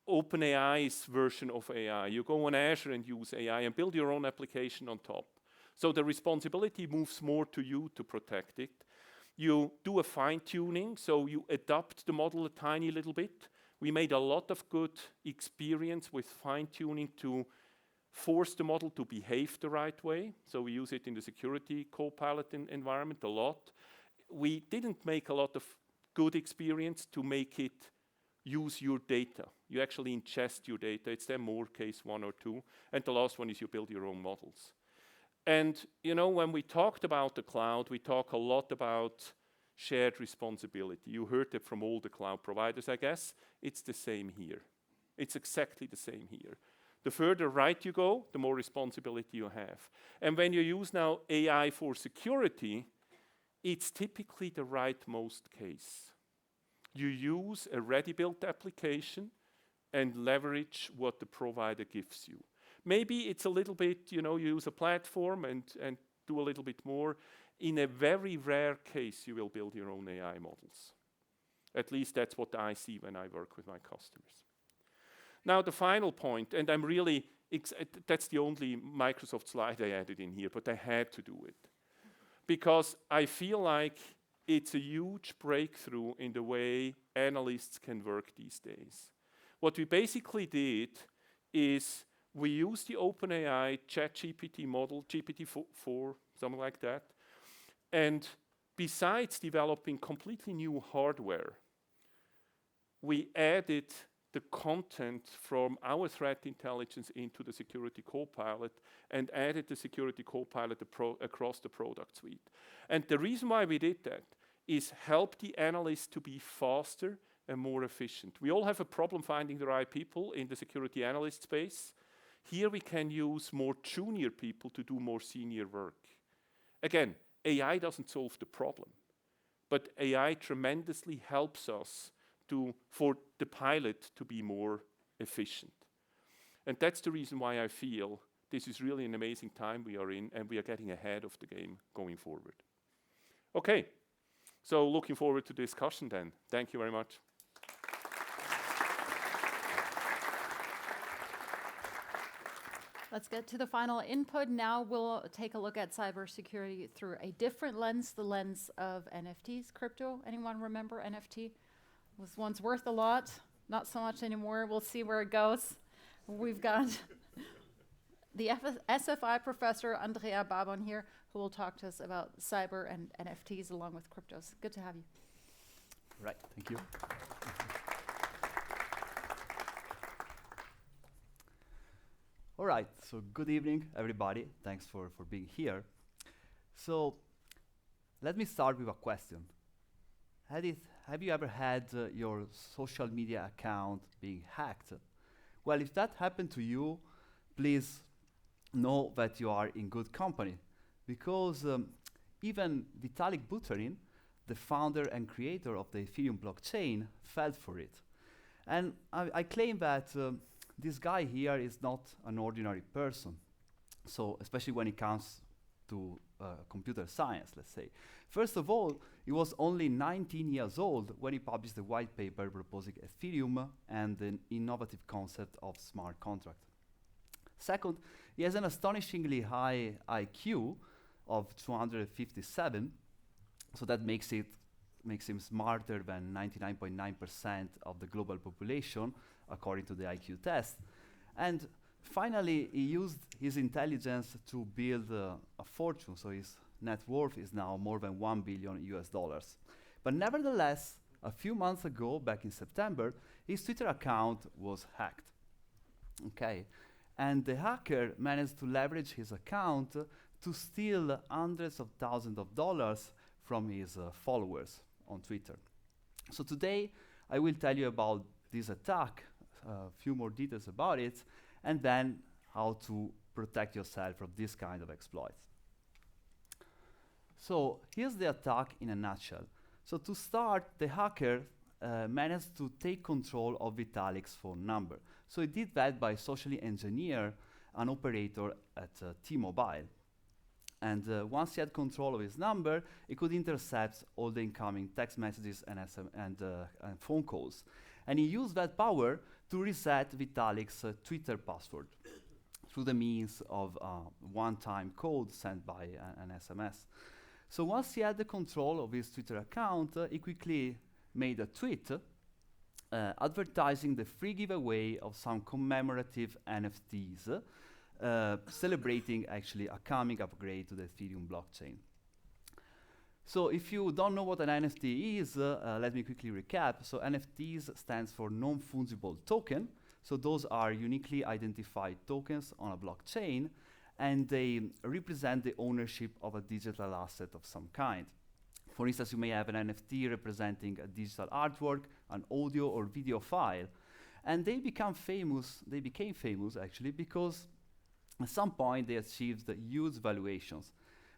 OpenAI's version of AI. You go on Azure and use AI and build your own application on top. So the responsibility moves more to you to protect it. You do a fine-tuning, so you adapt the model a tiny little bit. We made a lot of good experience with fine-tuning to force the model to behave the right way. So we use it in the security Copilot environment a lot. We didn't make a lot of good experience to make it use your data. You actually ingest your data. It's then more case 1 or 2. And the last one is you build your own models. And when we talked about the cloud, we talk a lot about shared responsibility. You heard it from all the cloud providers, I guess. It's the same here. It's exactly the same here. The further right you go, the more responsibility you have. And when you use now AI for security, it's typically the rightmost case. You use a ready-built application and leverage what the provider gives you. Maybe it's a little bit, you use a platform and do a little bit more. In a very rare case, you will build your own AI models. At least that's what I see when I work with my customers. Now, the final point, and I'm really, that's the only Microsoft slide I added in here, but I had to do it. Because I feel like it's a huge breakthrough in the way analysts can work these days. What we basically did is we used the OpenAI ChatGPT model, GPT-4, something like that. And besides developing completely new hardware, we added the content from our threat intelligence into the Security Copilot and added the Security Copilot across the product suite. And the reason why we did that is help the analysts to be faster and more efficient. We all have a problem finding the right people in the security analyst space. Here we can use more junior people to do more senior work. Again, AI doesn't solve the problem, but AI tremendously helps us for the pilot to be more efficient. And that's the reason why I feel this is really an amazing time we are in, and we are getting ahead of the game going forward. Okay, so looking forward to the discussion then. Thank you very much. Let's get to the final input. Now we'll take a look at cybersecurity through a different lens, the lens of NFTs, crypto. Anyone remember NFT? It was once worth a lot, not so much anymore. We'll see where it goes. We've got the SFI professor, Andrea Barbon here, who will talk to us about cyber and NFTs along with cryptos. Good to have you. Right, thank you. All right, so good evening, everybody. Thanks for being here. So let me start with a question. Have you ever had your social media account being hacked? Well, if that happened to you, please know that you are in good company, because even Vitalik Buterin, the founder and creator of the Ethereum blockchain, fell for it. And I claim that this guy here is not an ordinary person. So especially when it comes to computer science, let's say. First of all, he was only 19 years old when he published the white paper proposing Ethereum and the innovative concept of smart contract. Second, he has an astonishingly high IQ of 257, so that makes him smarter than 99.9% of the global population, according to the IQ test. And finally, he used his intelligence to build a fortune, so his net worth is now more than $1 billion US. But nevertheless, a few months ago, back in September, his Twitter account was hacked. Okay, and the hacker managed to leverage his account to steal hundreds of thousands of dollars from his followers on Twitter. So today, I will tell you about this attack, a few more details about it, and then how to protect yourself from this kind of exploits. So here's the attack in a nutshell. So to start, the hacker managed to take control of Vitalik's phone number. So he did that by socially engineer an operator at T-Mobile. And once he had control of his number, he could intercept all the incoming text messages and phone calls. And he used that power to reset Vitalik's Twitter password through the means of one-time code sent by an SMS. So once he had the control of his Twitter account, he quickly made a tweet advertising the free giveaway of some commemorative NFTs, celebrating actually a coming upgrade to the Ethereum blockchain. So if you don't know what an NFT is, let me quickly recap. So NFTs stands for non-fungible token. So those are uniquely identified tokens on a blockchain, and they represent the ownership of a digital asset of some kind. For instance, you may have an NFT representing a digital artwork, an audio or video file, and they became famous actually because at some point they achieved huge valuations.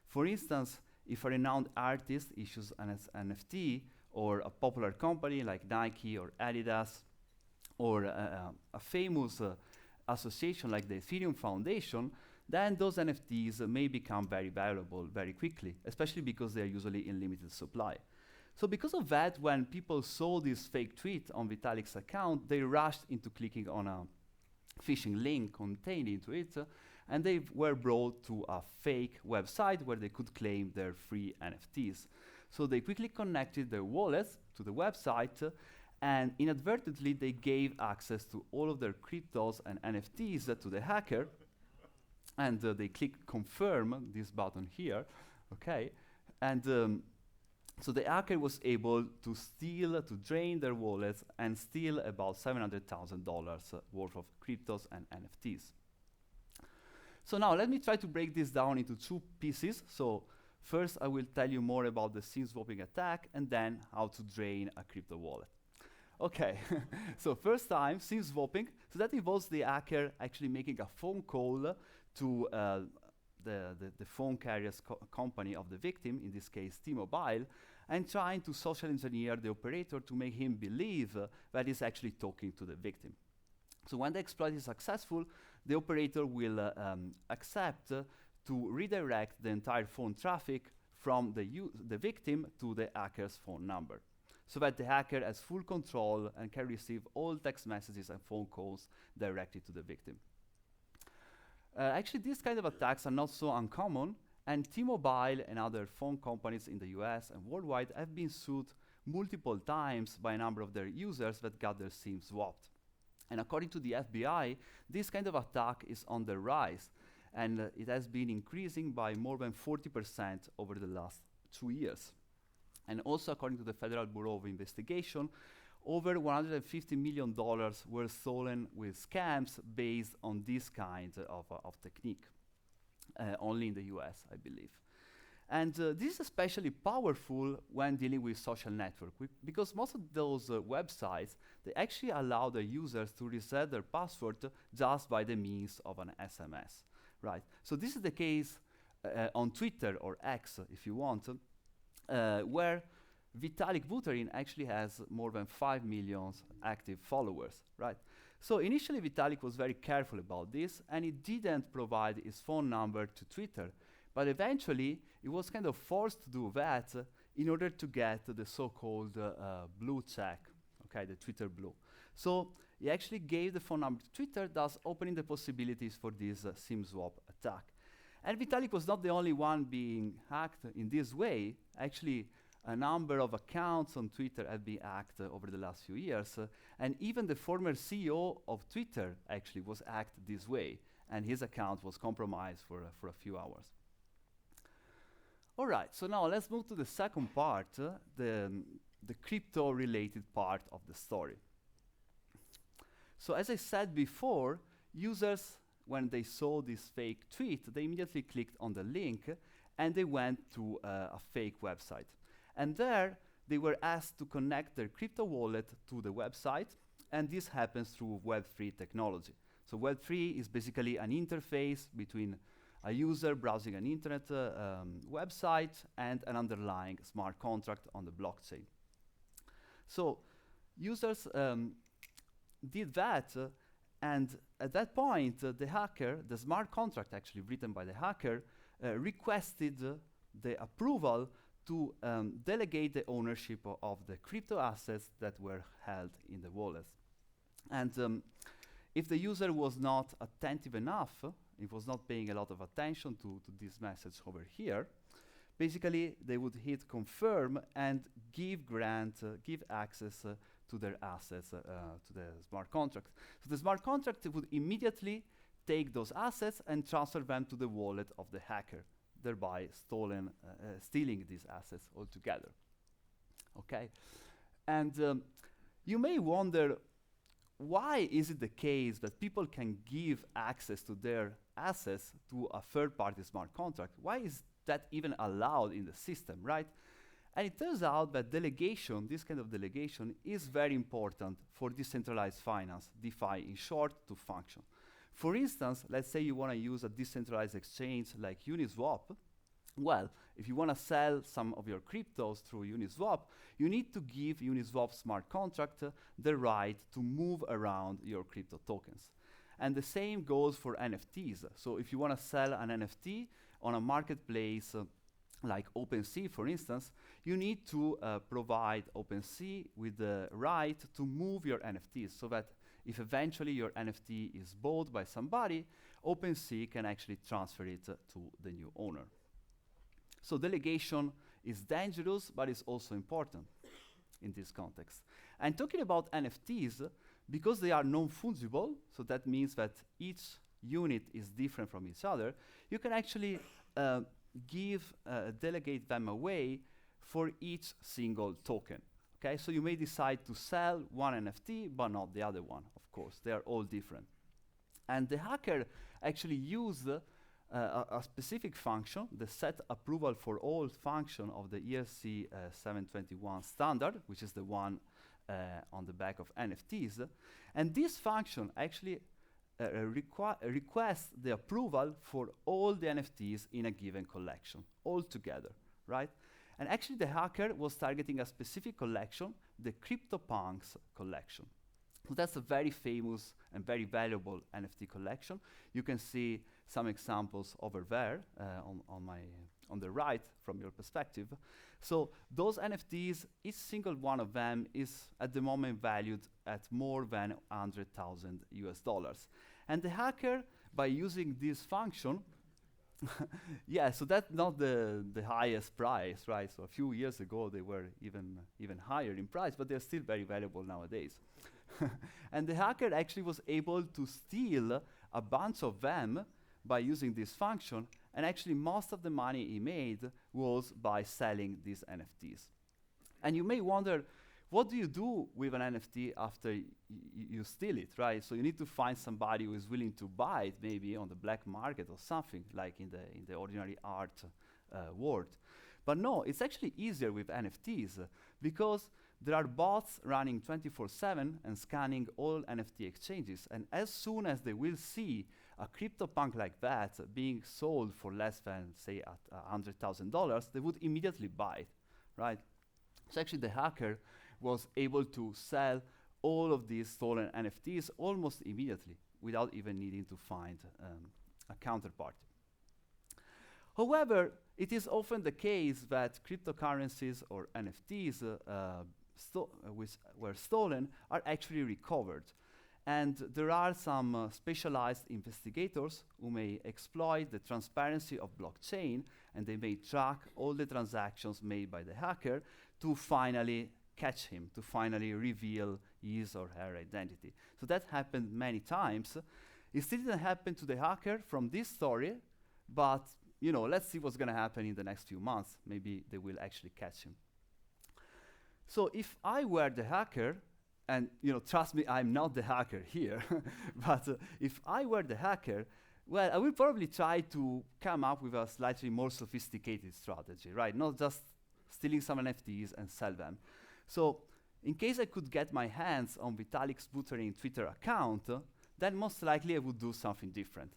For instance, if a renowned artist issues an NFT, or a popular company like Nike or Adidas, or a famous association like the Ethereum Foundation, then those NFTs may become very valuable very quickly, especially because they are usually in limited supply. So because of that, when people saw this fake tweet on Vitalik's account, they rushed into clicking on a phishing link contained into it, and they were brought to a fake website where they could claim their free NFTs. So they quickly connected their wallets to the website, and inadvertently they gave access to all of their cryptos and NFTs to the hacker, and they clicked confirm, this button here, okay? And so the hacker was able to drain their wallets and steal about $700,000 worth of cryptos and NFTs. So now let me try to break this down into two pieces. So first I will tell you more about the SIM swapping attack, and then how to drain a crypto wallet. Okay, so first time, SIM swapping. So that involves the hacker actually making a phone call to the phone carrier's company of the victim, in this case T-Mobile, and trying to social engineer the operator to make him believe that he's actually talking to the victim. So when the exploit is successful, the operator will accept to redirect the entire phone traffic from the victim to the hacker's phone number, so that the hacker has full control and can receive all text messages and phone calls directly to the victim. Actually, these kind of attacks are not so uncommon, and T-Mobile and other phone companies in the US and worldwide have been sued multiple times by a number of their users that got their SIM swapped. And according to the FBI, this kind of attack is on the rise, and it has been increasing by more than 40% over the last 2 years. And also, according to the Federal Bureau of Investigation, over $150 million were stolen with scams based on this kind of technique, only in the US, I believe. And this is especially powerful when dealing with social network, because most of those websites, they actually allow the users to reset their password just by the means of an SMS, right? So this is the case on Twitter or X, if you want, where Vitalik Buterin actually has more than 5 million active followers, right? So initially Vitalik was very careful about this, and he didn't provide his phone number to Twitter, but eventually he was kind of forced to do that in order to get the so-called blue check, okay, the Twitter blue. So he actually gave the phone number to Twitter, thus opening the possibilities for this SIM swap attack. And Vitalik was not the only one being hacked in this way. Actually, a number of accounts on Twitter have been hacked over the last few years, and even the former CEO of Twitter actually was hacked this way, and his account was compromised for a few hours. All right, so now let's move to the second part, the crypto-related part of the story. So as I said before, users, when they saw this fake tweet, they immediately clicked on the link, and they went to a fake website. And there, they were asked to connect their crypto wallet to the website, and this happens through Web3 technology. So Web3 is basically an interface between a user browsing an internet website and an underlying smart contract on the blockchain. So users did that, and at that point, the hacker, the smart contract actually written by the hacker, requested the approval to delegate the ownership of the crypto assets that were held in the wallet. And if the user was not attentive enough, if was not paying a lot of attention to this message over here, basically they would hit confirm and give access to their assets, to the smart contract. So the smart contract would immediately take those assets and transfer them to the wallet of the hacker, thereby stealing these assets altogether. Okay, and you may wonder, why is it the case that people can give access to their assets to a third-party smart contract? Why is that even allowed in the system, right? And it turns out that delegation, this kind of delegation, is very important for decentralized finance, DeFi in short, to function. For instance, let's say you want to use a decentralized exchange like Uniswap. Well, if you want to sell some of your cryptos through Uniswap, you need to give Uniswap smart contract the right to move around your crypto tokens. And the same goes for NFTs. So if you want to sell an NFT on a marketplace like OpenSea, for instance, you need to provide OpenSea with the right to move your NFTs, so that if eventually your NFT is bought by somebody, OpenSea can actually transfer it to the new owner. So delegation is dangerous, but it's also important in this context. And talking about NFTs, because they are non-fungible, so that means that each unit is different from each other, you can actually delegate them away for each single token. Okay, so you may decide to sell one NFT, but not the other one, of course. They are all different. And the hacker actually used a specific function, the set approval for all function of the ERC 721 standard, which is the one on the back of NFTs. And this function actually requests the approval for all the NFTs in a given collection, all together, right? And actually the hacker was targeting a specific collection, the CryptoPunks collection. So that's a very famous and very valuable NFT collection. You can see some examples over there on the right from your perspective. So those NFTs, each single one of them is at the moment valued at more than $100,000. And the hacker, by using this function, yeah, so that's not the highest price, right? So a few years ago they were even higher in price, but they're still very valuable nowadays. And the hacker actually was able to steal a bunch of them by using this function, and actually most of the money he made was by selling these NFTs. And you may wonder, what do you do with an NFT after you steal it, right? So you need to find somebody who is willing to buy it, maybe on the black market or something, like in the ordinary art world. But no, it's actually easier with NFTs because there are bots running 24/7 and scanning all NFT exchanges. And as soon as they will see a CryptoPunk like that being sold for less than, say, at $100,000, they would immediately buy it, right? So actually the hacker was able to sell all of these stolen NFTs almost immediately without even needing to find a counterparty. However, it is often the case that cryptocurrencies or NFTs which were stolen are actually recovered. And there are some specialized investigators who may exploit the transparency of blockchain, and they may track all the transactions made by the hacker to finally catch him, to finally reveal his or her identity. So that happened many times. It still didn't happen to the hacker from this story, but you know, let's see what's going to happen in the next few months. Maybe they will actually catch him. So if I were the hacker, and you know, trust me, I'm not the hacker here, but if I were the hacker, well, I will probably try to come up with a slightly more sophisticated strategy, right? Not just stealing some NFTs and sell them. So in case I could get my hands on Vitalik's Buterin Twitter account, then most likely I would do something different.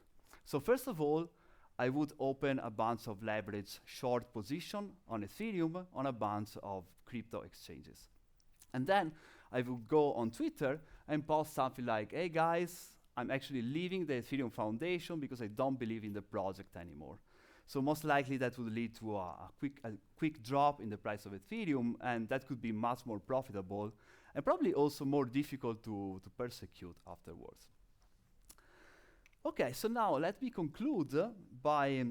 So first of all, I would open a bunch of leveraged short position on Ethereum on a bunch of crypto exchanges. And then I would go on Twitter and post something like, hey guys, I'm actually leaving the Ethereum Foundation because I don't believe in the project anymore. So most likely that would lead to a quick drop in the price of Ethereum, and that could be much more profitable and probably also more difficult to persecute afterwards. Okay, so now let me conclude by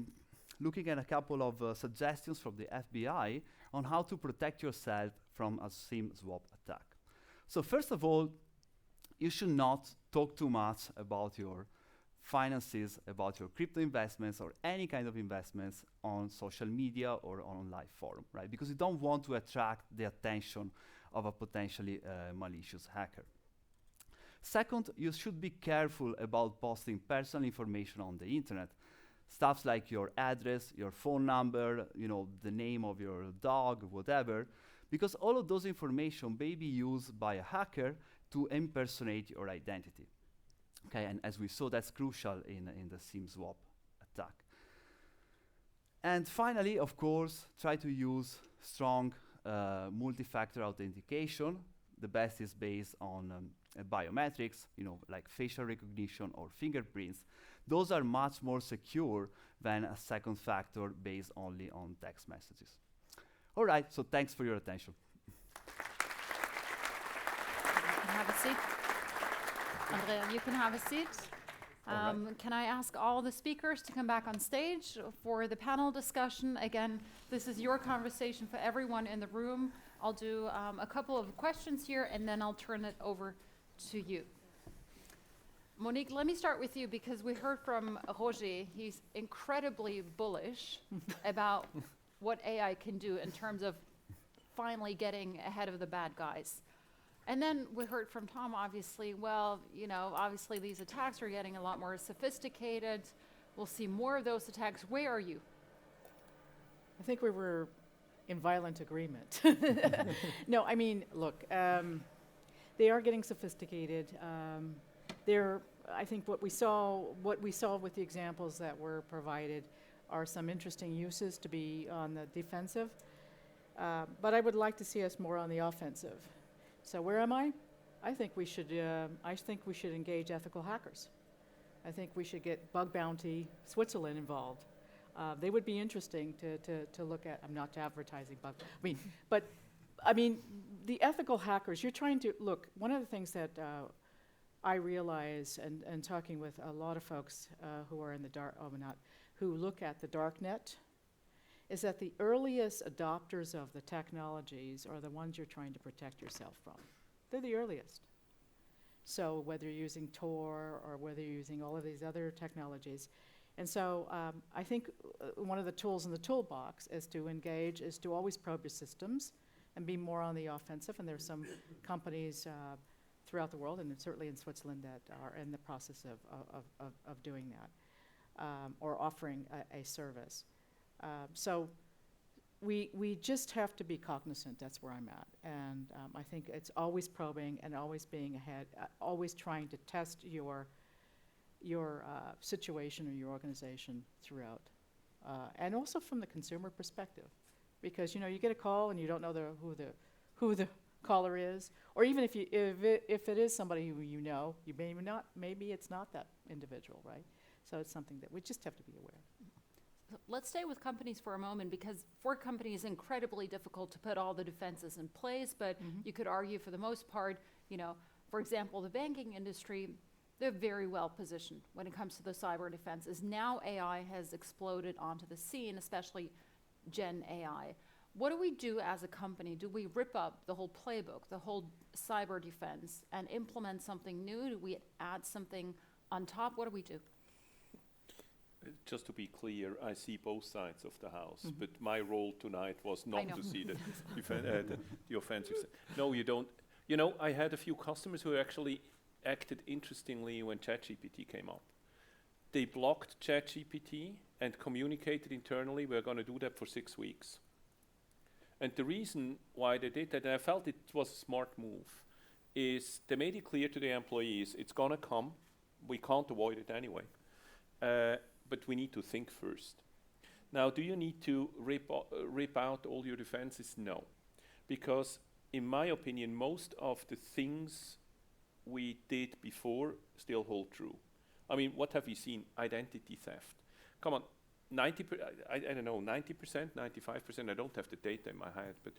looking at a couple of suggestions from the FBI on how to protect yourself from a SIM swap attack. So first of all, you should not talk too much about your finances, about your crypto investments or any kind of investments on social media or on live forum, right? Because you don't want to attract the attention of a potentially malicious hacker. Second, you should be careful about posting personal information on the internet. Stuff like your address, your phone number, you know, the name of your dog, whatever, because all of those information may be used by a hacker to impersonate your identity. Okay, and as we saw, that's crucial in the SIM swap attack. And finally, of course, try to use strong multi-factor authentication. The best is based on biometrics, you know, like facial recognition or fingerprints. Those are much more secure than a second factor based only on text messages. All right, so thanks for your attention. You can have a seat. Andrea, you can have a seat. Can I ask all the speakers to come back on stage for the panel discussion? Again, this is your conversation for everyone in the room. I'll do a couple of questions here, and then I'll turn it over to you. Monique, let me start with you because we heard from Roger. He's incredibly bullish about what AI can do in terms of finally getting ahead of the bad guys. And then we heard from Tom, obviously, well, you know, obviously these attacks are getting a lot more sophisticated. We'll see more of those attacks. Where are you? I think we were in violent agreement. No, I mean, look, they are getting sophisticated. I think what we saw with the examples that were provided are some interesting uses to be on the defensive. But I would like to see us more on the offensive. So where am I? I think we should engage ethical hackers. I think we should get Bug Bounty Switzerland involved. They would be interesting to look at. I'm not advertising bug. I mean, the ethical hackers. You're trying to look. One of the things that I realize, and talking with a lot of folks who are in the dark, who look at the dark net, is that the earliest adopters of the technologies are the ones you're trying to protect yourself from. They're the earliest. So whether you're using Tor or whether you're using all of these other technologies. And so I think one of the tools in the toolbox is to always probe your systems and be more on the offensive. And there's some companies throughout the world, and certainly in Switzerland, that are in the process of doing that or offering a service. So we just have to be cognizant. That's where I'm at. And I think it's always probing and always being ahead, always trying to test your situation or your organization throughout. And also from the consumer perspective. Because, you know, you get a call and you don't know who the caller is, or even if it is somebody who you know, you maybe it's not that individual, right? So it's something that we just have to be aware. Let's stay with companies for a moment, because for companies, incredibly difficult to put all the defenses in place, but you could argue for the most part, you know, for example, the banking industry, they're very well positioned when it comes to the cyber defenses. Now AI has exploded onto the scene, especially Gen AI. What do we do as a company? Do we rip up the whole playbook, the whole cyber defense, and implement something new? Do we add something on top? What do we do? Just to be clear, I see both sides of the house, but my role tonight was not to see the offensive side. No, you don't. You know, I had a few customers who actually acted interestingly when ChatGPT came up. They blocked ChatGPT and communicated internally, we're going to do that for 6 weeks. And the reason why they did that, and I felt it was a smart move, is they made it clear to the employees, it's going to come, we can't avoid it anyway, but we need to think first. Now, do you need to rip out all your defenses? No, because in my opinion, most of the things we did before still hold true. I mean, what have we seen? Identity theft. Come on, I don't know, 90%, 95%, I don't have the data in my head, but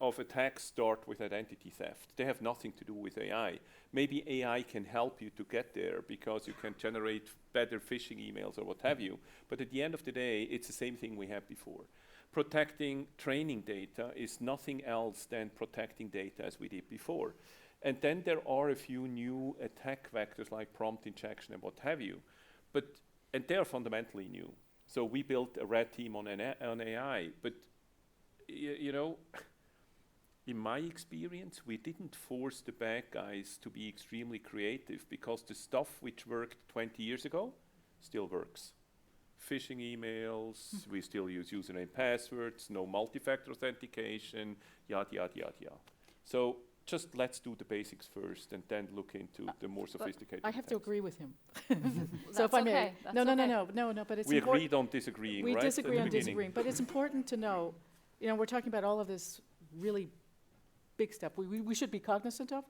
of attacks start with identity theft. They have nothing to do with AI. Maybe AI can help you to get there because you can generate better phishing emails or what have you, but at the end of the day, it's the same thing we had before. Protecting training data is nothing else than protecting data as we did before. And then there are a few new attack vectors like prompt injection and what have you, and they are fundamentally new. So we built a red team on AI, but you know, in my experience, we didn't force the bad guys to be extremely creative because the stuff which worked 20 years ago still works. Phishing emails, we still use username passwords, no multi-factor authentication, yada, yada, yada, yada. So just let's do the basics first and then look into the more sophisticated I have to agree with him. So if I may. No, but it's we important. agreed on disagreeing, We right? disagree on disagreeing, but it's important to know, you know, we're talking about all of this really big stuff we should be cognizant of,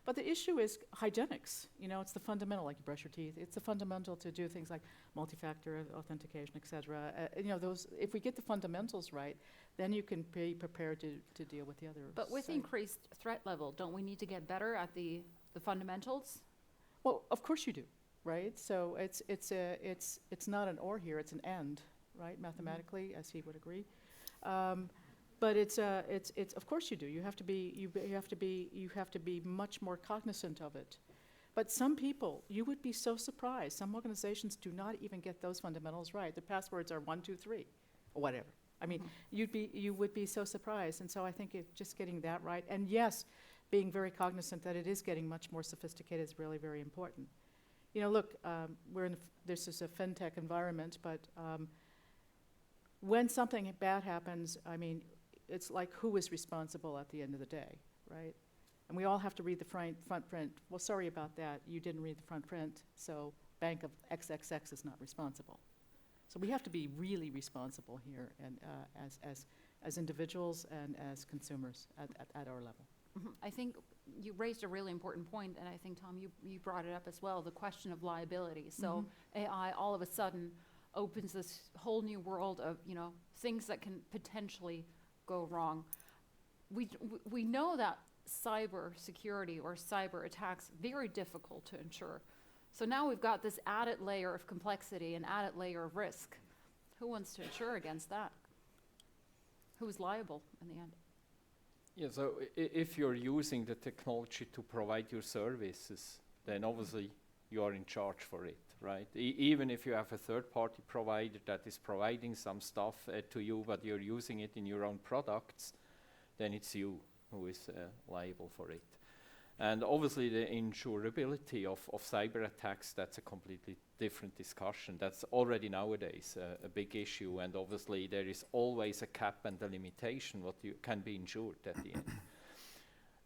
but the issue is hygienics. You know, it's the fundamental, like you brush your teeth. It's the fundamental to do things like multi-factor authentication, et cetera. You know, those, if we get the fundamentals right, then you can be prepared to deal with the other. But with increased threat level, don't we need to get better at the fundamentals? Well, of course you do, right? So it's not an or here, it's an and, right? Mathematically, as he would agree. But it's of course you do. You have to be much more cognizant of it. But some people, you would be so surprised. Some organizations do not even get those fundamentals right. The passwords are 1, 2, 3, or whatever. I mean, you would be so surprised. And so I think just getting that right, and yes, being very cognizant that it is getting much more sophisticated is really very important. You know, look, this is a fintech environment, but when something bad happens, I mean, it's like who is responsible at the end of the day, right? And we all have to read the front print. Well, sorry about that. You didn't read the front print, so Bank of XXX is not responsible. So we have to be really responsible here, and as individuals and as consumers at our level. I think you raised a really important point, and I think, Tom, you brought it up as well, the question of liability. So AI all of a sudden opens this whole new world of, you know, things that can potentially go wrong. We know that cyber security or cyber attacks very difficult to ensure. So now we've got this added layer of complexity and added layer of risk. Who wants to insure against that? Who's liable in the end? Yeah, so if you're using the technology to provide your services, then obviously you are in charge for it, right? Even if you have a third-party provider that is providing some stuff to you, but you're using it in your own products, then it's you who is liable for it. And obviously the insurability of cyber attacks, that's a completely different discussion. That's already nowadays a big issue, and obviously there is always a cap and a limitation what you can be insured at the end.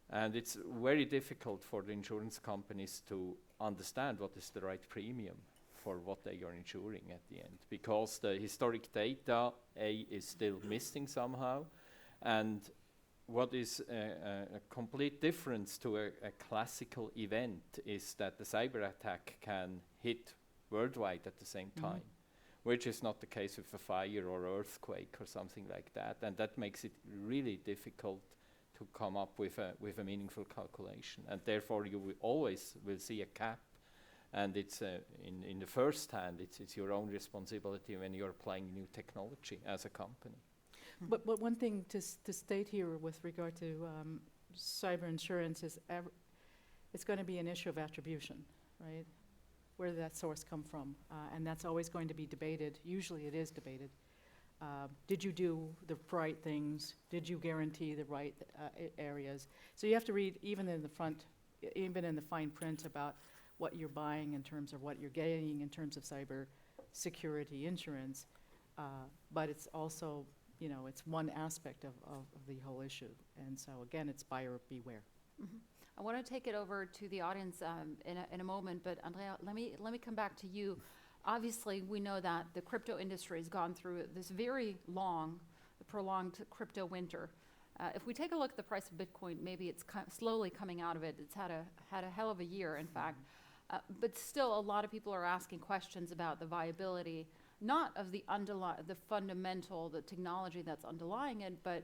And it's very difficult for the insurance companies to understand what is the right premium for what they are insuring at the end, because the historic data is still missing somehow, and what is a complete difference to a classical event is that the cyber attack can hit worldwide at the same time, which is not the case with a fire or earthquake or something like that, and that makes it really difficult to come up with a meaningful calculation, and therefore you will always see a cap, and it's in the first hand it's your own responsibility when you're applying new technology as a company. But one thing to state here with regard to cyber insurance is it's going to be an issue of attribution, right? Where did that source come from? And that's always going to be debated. Usually it is debated. Did you do the right things? Did you guarantee the right areas? So you have to read even in the fine print about what you're buying in terms of what you're getting in terms of cyber security insurance. But it's also, you know, it's one aspect of the whole issue. And so again, it's buyer beware. Mm-hmm. I want to take it over to the audience in a moment, but Andrea, let me come back to you. Obviously, we know that the crypto industry has gone through this very long, prolonged crypto winter. If we take a look at the price of Bitcoin, maybe it's slowly coming out of it. It's had a hell of a year, in fact. But still, a lot of people are asking questions about the viability, not of the fundamental, the technology that's underlying it, but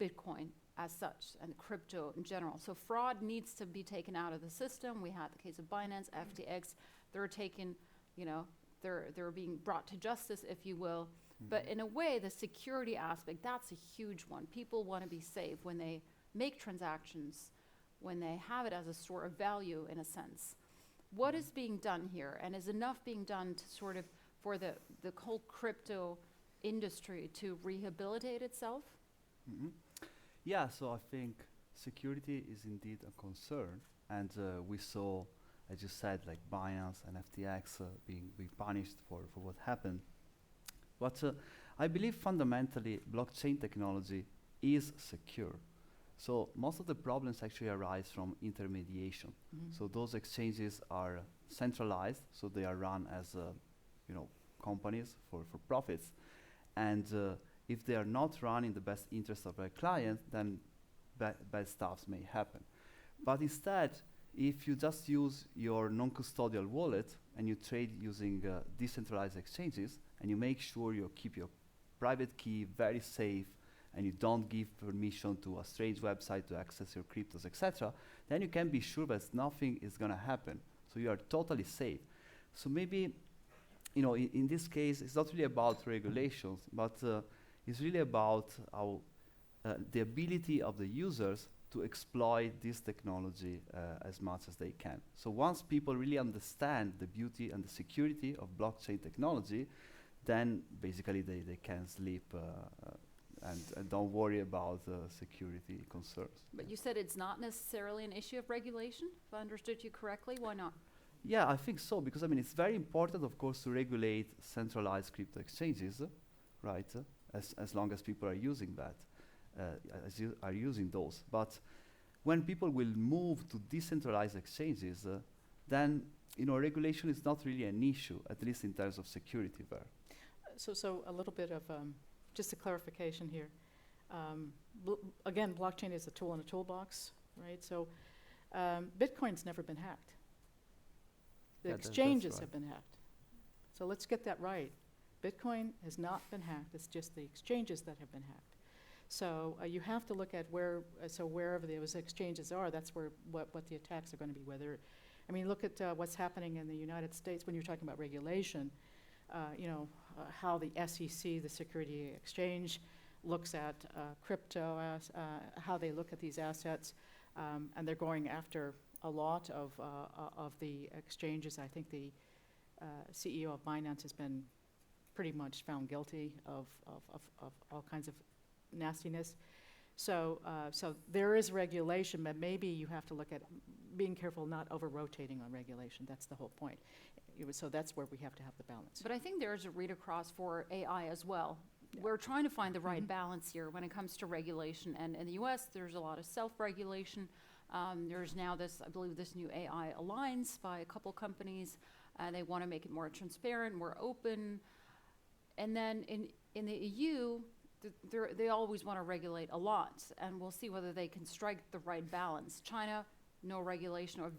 Bitcoin as such, and crypto in general. So fraud needs to be taken out of the system. We had the case of Binance, FTX. They're taken, you know, they're being brought to justice, if you will. But in a way, the security aspect, that's a huge one. People want to be safe when they make transactions, when they have it as a store of value, in a sense. What is being done here? And is enough being done to sort of, for the whole crypto industry to rehabilitate itself? Yeah, so I think security is indeed a concern, and we saw, as you said, like Binance and FTX being punished for what happened. But I believe fundamentally blockchain technology is secure. So most of the problems actually arise from intermediation. So those exchanges are centralized, so they are run as companies for profits. And if they are not run in the best interest of their client, then bad stuff may happen. But instead, if you just use your non-custodial wallet and you trade using decentralized exchanges, and you make sure you keep your private key very safe, and you don't give permission to a strange website to access your cryptos, etc., then you can be sure that nothing is going to happen. So you are totally safe. So maybe, in this case, it's not really about regulations, but it's really about how the ability of the users to exploit this technology as much as they can. So once people really understand the beauty and the security of blockchain technology, then basically they can sleep and don't worry about security concerns. But you said it's not necessarily an issue of regulation, if I understood you correctly. Why not? Yeah, I think so, because it's very important, of course, to regulate centralized crypto exchanges, right? As long as people are using that, are using those. But when people will move to decentralized exchanges, then regulation is not really an issue, at least in terms of security there. So a little bit of just a clarification here. Again, blockchain is a tool in a toolbox, right? So Bitcoin's never been hacked. The exchanges have been hacked. So let's get that right. Bitcoin has not been hacked. It's just the exchanges that have been hacked. So you have to look at wherever those exchanges are, that's where what the attacks are going to be. Look at what's happening in the United States when you're talking about regulation. How the SEC, the Security Exchange, looks at crypto, how they look at these assets, and they're going after a lot of the exchanges. I think the CEO of Binance has been pretty much found guilty of all kinds of nastiness. So, so there is regulation, but maybe you have to look at being careful not over-rotating on regulation. That's the whole point. So that's where we have to have the balance. But I think there's a read across for AI as well. Yeah. We're trying to find the right balance here when it comes to regulation. And in the US, there's a lot of self-regulation. There's now this, I believe, this new AI Alliance by a couple companies. They want to make it more transparent, more open. And then in the EU, they always want to regulate a lot. And we'll see whether they can strike the right balance. China, no regulation, or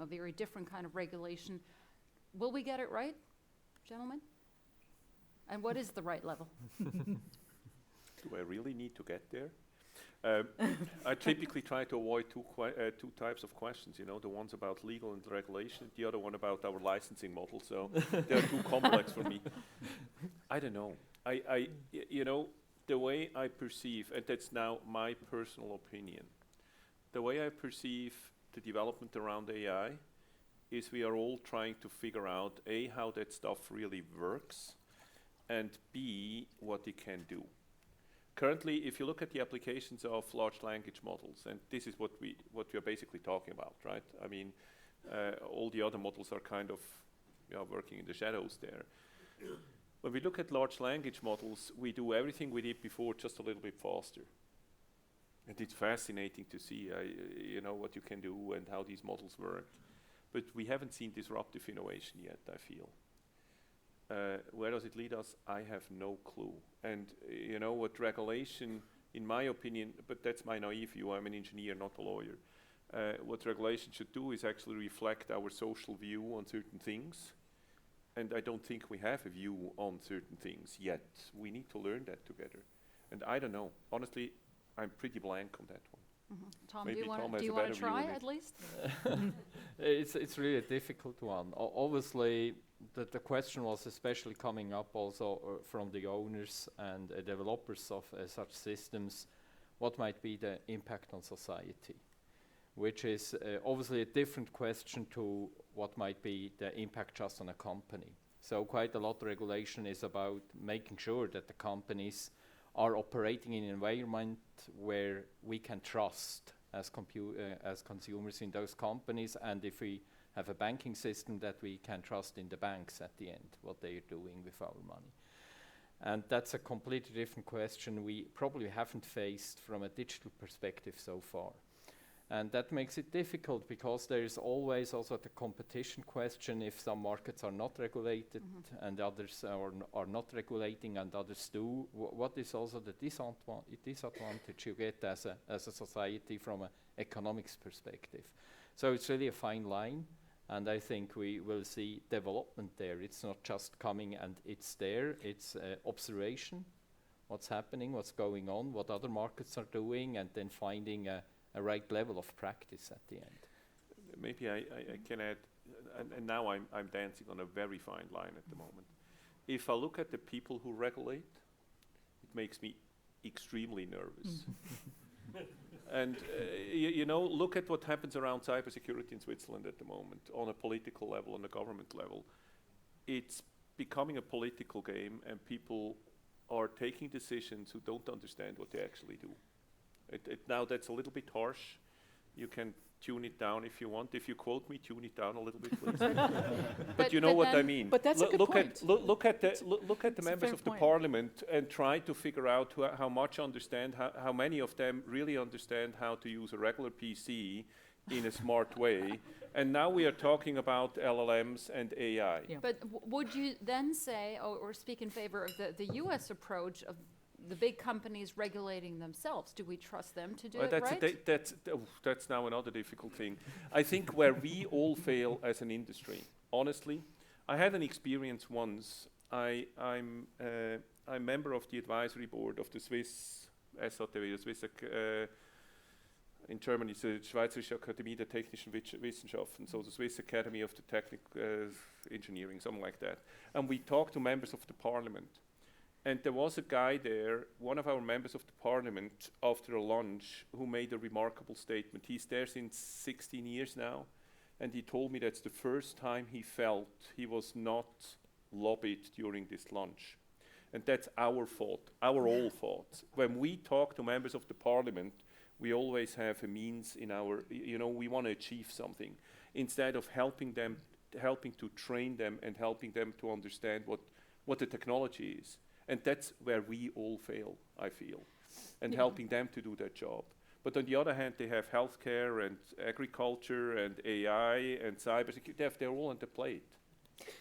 very different kind of regulation. Will we get it right, gentlemen? And what is the right level? Do I really need to get there? I typically try to avoid two types of questions. You know, the ones about legal and regulation, the other one about our licensing model. So they're too complex for me. I don't know. You know, the way I perceive, and that's now my personal opinion, the way I perceive the development around AI is we are all trying to figure out A, how that stuff really works, and B, what it can do. Currently, if you look at the applications of large language models, and this is what we are basically talking about, right? I mean, all the other models are kind of working in the shadows there. When we look at large language models, we do everything we did before, just a little bit faster. And it's fascinating to see, you know, what you can do and how these models work. But we haven't seen disruptive innovation yet, I feel. Where does it lead us? I have no clue. And you know what regulation, in my opinion, but that's my naive view, I'm an engineer, not a lawyer. What regulation should do is actually reflect our social view on certain things. And I don't think we have a view on certain things yet. We need to learn that together. And I don't know. Honestly, I'm pretty blank on that one. Mm-hmm. Tom, Maybe do you want to try at least? It's really a difficult one. Obviously, the question was especially coming up also from the owners and developers of such systems, what might be the impact on society, which is obviously a different question to what might be the impact just on a company. So quite a lot of regulation is about making sure that the companies are operating in an environment where we can trust as consumers in those companies, and if we have a banking system that we can trust in the banks at the end, what they are doing with our money. And that's a completely different question we probably haven't faced from a digital perspective so far. And that makes it difficult because there is always also the competition question. If some markets are not regulated and others are not regulating and others do, what is also the disadvantage you get as a society from an economics perspective? So it's really a fine line, and I think we will see development there. It's not just coming and it's there, it's observation, what's happening, what's going on, what other markets are doing, and then finding a right level of practice at the end. Maybe I can add, and now I'm dancing on a very fine line at the moment. If I look at the people who regulate, it makes me extremely nervous. And you know, look at what happens around cybersecurity in Switzerland at the moment, on a political level, on a government level. It's becoming a political game, and people are taking decisions who don't understand what they actually do. Now that's a little bit harsh. You can tune it down if you want. If you quote me, tune it down a little bit, please. But you know what I mean. But that's a good point. Look at the members of the parliament and try to figure out how much understand, how many of them really understand how to use a regular PC in a smart way. And now we are talking about LLMs and AI. Yeah. But would you then say, or speak in favor of the US approach of the big companies regulating themselves? Do we trust them to do it right? That's now another difficult thing. I think where we all fail as an industry, honestly, I had an experience once. I'm a member of the advisory board of the Swiss SATW, the Swiss in Germany, it's the Schweizerische Akademie der Technischen Wissenschaften, so the Swiss Academy of the Technical Engineering, something like that. And we talked to members of the parliament. And there was a guy there, one of our members of the parliament, after a lunch, who made a remarkable statement. He's there since 16 years now, and he told me that's the first time he felt he was not lobbied during this lunch. And that's our fault, our all fault. When we talk to members of the parliament, we always have a means in our, we want to achieve something. Instead of helping to train them and helping them to understand what the technology is. And that's where we all fail, I feel, and helping them to do their job. But on the other hand, they have healthcare and agriculture and AI and cybersecurity. They're all on the plate.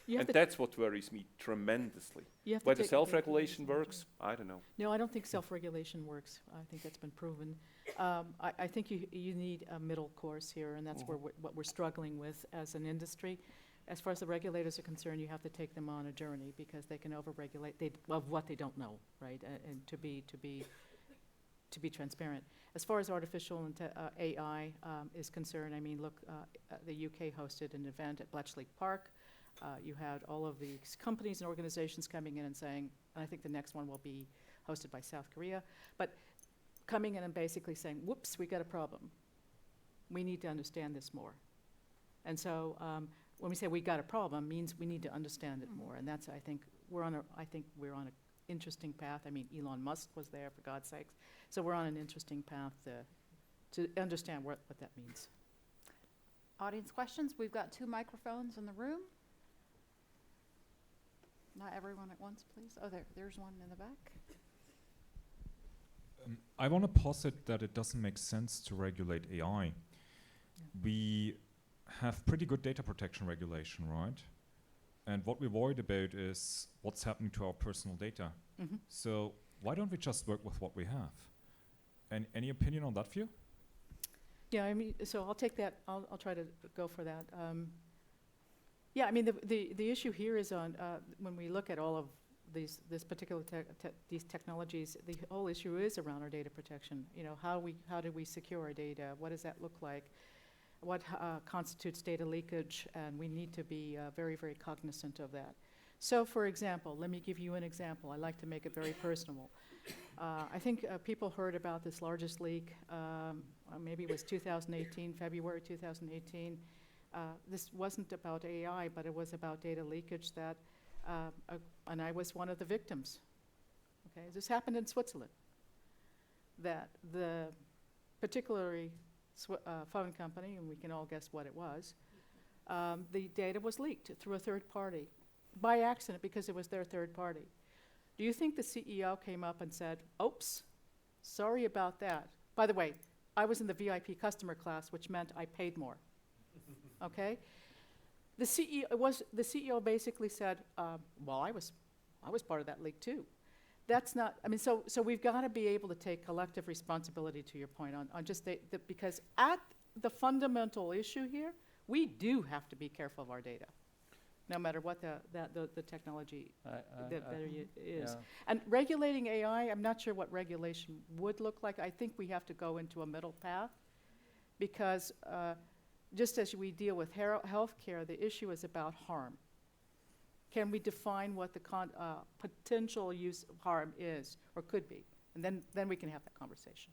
And that's what worries me tremendously. Whether self-regulation works, I don't know. No, I don't think self-regulation works. I think that's been proven. I think you need a middle course here, and that's what we're struggling with as an industry. As far as the regulators are concerned, you have to take them on a journey because they can overregulate of what they don't know, right? And to be transparent. As far as artificial AI is concerned, I mean, look, the UK hosted an event at Bletchley Park. You had all of these companies and organizations coming in and saying, and I think the next one will be hosted by South Korea, but coming in and basically saying, whoops, we got a problem. We need to understand this more. And so when we say we got a problem, means we need to understand it more. And that's, I think we're on an interesting path. I mean, Elon Musk was there, for God's sakes. So we're on an interesting path to understand what that means. Audience questions? We've got 2 microphones in the room. Not everyone at once, please. Oh, there's one in the back. I want to posit that it doesn't make sense to regulate AI. Yeah. We have pretty good data protection regulation, right? And what we're worried about is what's happening to our personal data. Mm-hmm. So why don't we just work with what we have? And any opinion on that view? Yeah, I mean, so I'll take that. I'll try to go for that. Yeah, I mean, the issue here is on when we look at all of these these technologies, the whole issue is around our data protection. How do we secure our data? What does that look like? What constitutes data leakage? And we need to be very, very cognizant of that. So, for example, let me give you an example. I like to make it very personal. I think people heard about this largest leak. Maybe it was 2018, February 2018. This wasn't about AI, but it was about data leakage that, and I was one of the victims. Okay, this happened in Switzerland. That the particularly phone company, and we can all guess what it was, the data was leaked through a third party by accident because it was their third party. Do you think the CEO came up and said, oops, sorry about that? By the way, I was in the VIP customer class, which meant I paid more. Okay, the CEO basically said, "Well, I was part of that leak too." That's not. I mean, so we've got to be able to take collective responsibility. To your point on just because at the fundamental issue here, we do have to be careful of our data, no matter what the technology is. Yeah. And regulating AI, I'm not sure what regulation would look like. I think we have to go into a middle path, because. Just as we deal with healthcare, the issue is about harm. Can we define what the potential use of harm is or could be? And then we can have that conversation.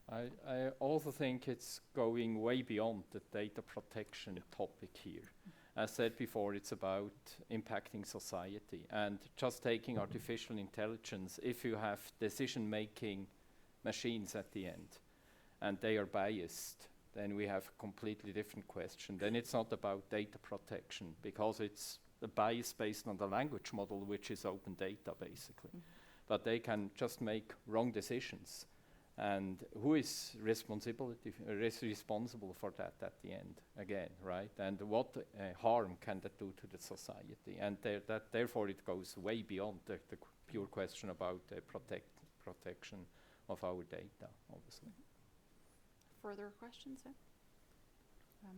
I also think it's going way beyond the data protection topic here. As said before, it's about impacting society. And just taking artificial intelligence, if you have decision-making machines at the end, and they are biased, then we have a completely different question. Then it's not about data protection, because it's the bias based on the language model, which is open data, basically. Mm-hmm. But they can just make wrong decisions. And who is responsible for that at the end, again, right? And what harm can that do to the society? And therefore it goes way beyond the pure question about protection of our data, obviously. Further questions?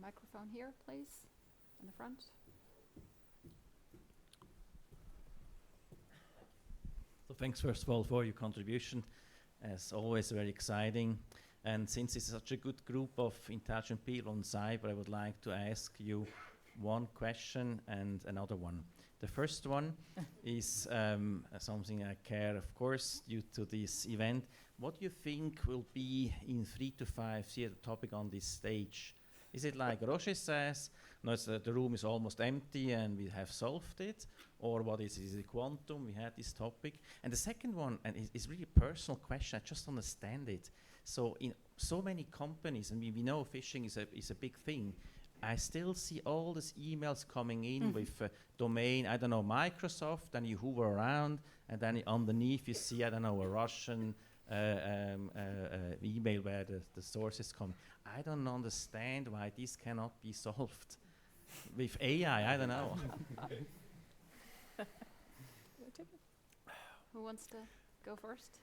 Microphone here, please, in the front. So thanks first of all for your contribution. As always, very exciting. And since it's such a good group of intelligent people on cyber, I would like to ask you one question and another one. The first one is something I care, of course, due to this event. What do you think will be in 3 to 5 years the topic on this stage? Is it like Roger says, no, the room is almost empty and we have solved it? Or what is it quantum? We had this topic. And the second one, and it's really a personal question, I just understand it. So in so many companies, and we know phishing is a big thing, I still see all these emails coming in with domain, I don't know, Microsoft, and you hover around, and then underneath you see, I don't know, a Russian email where the sources come. I don't understand why this cannot be solved with AI. I don't know. Who wants to go first?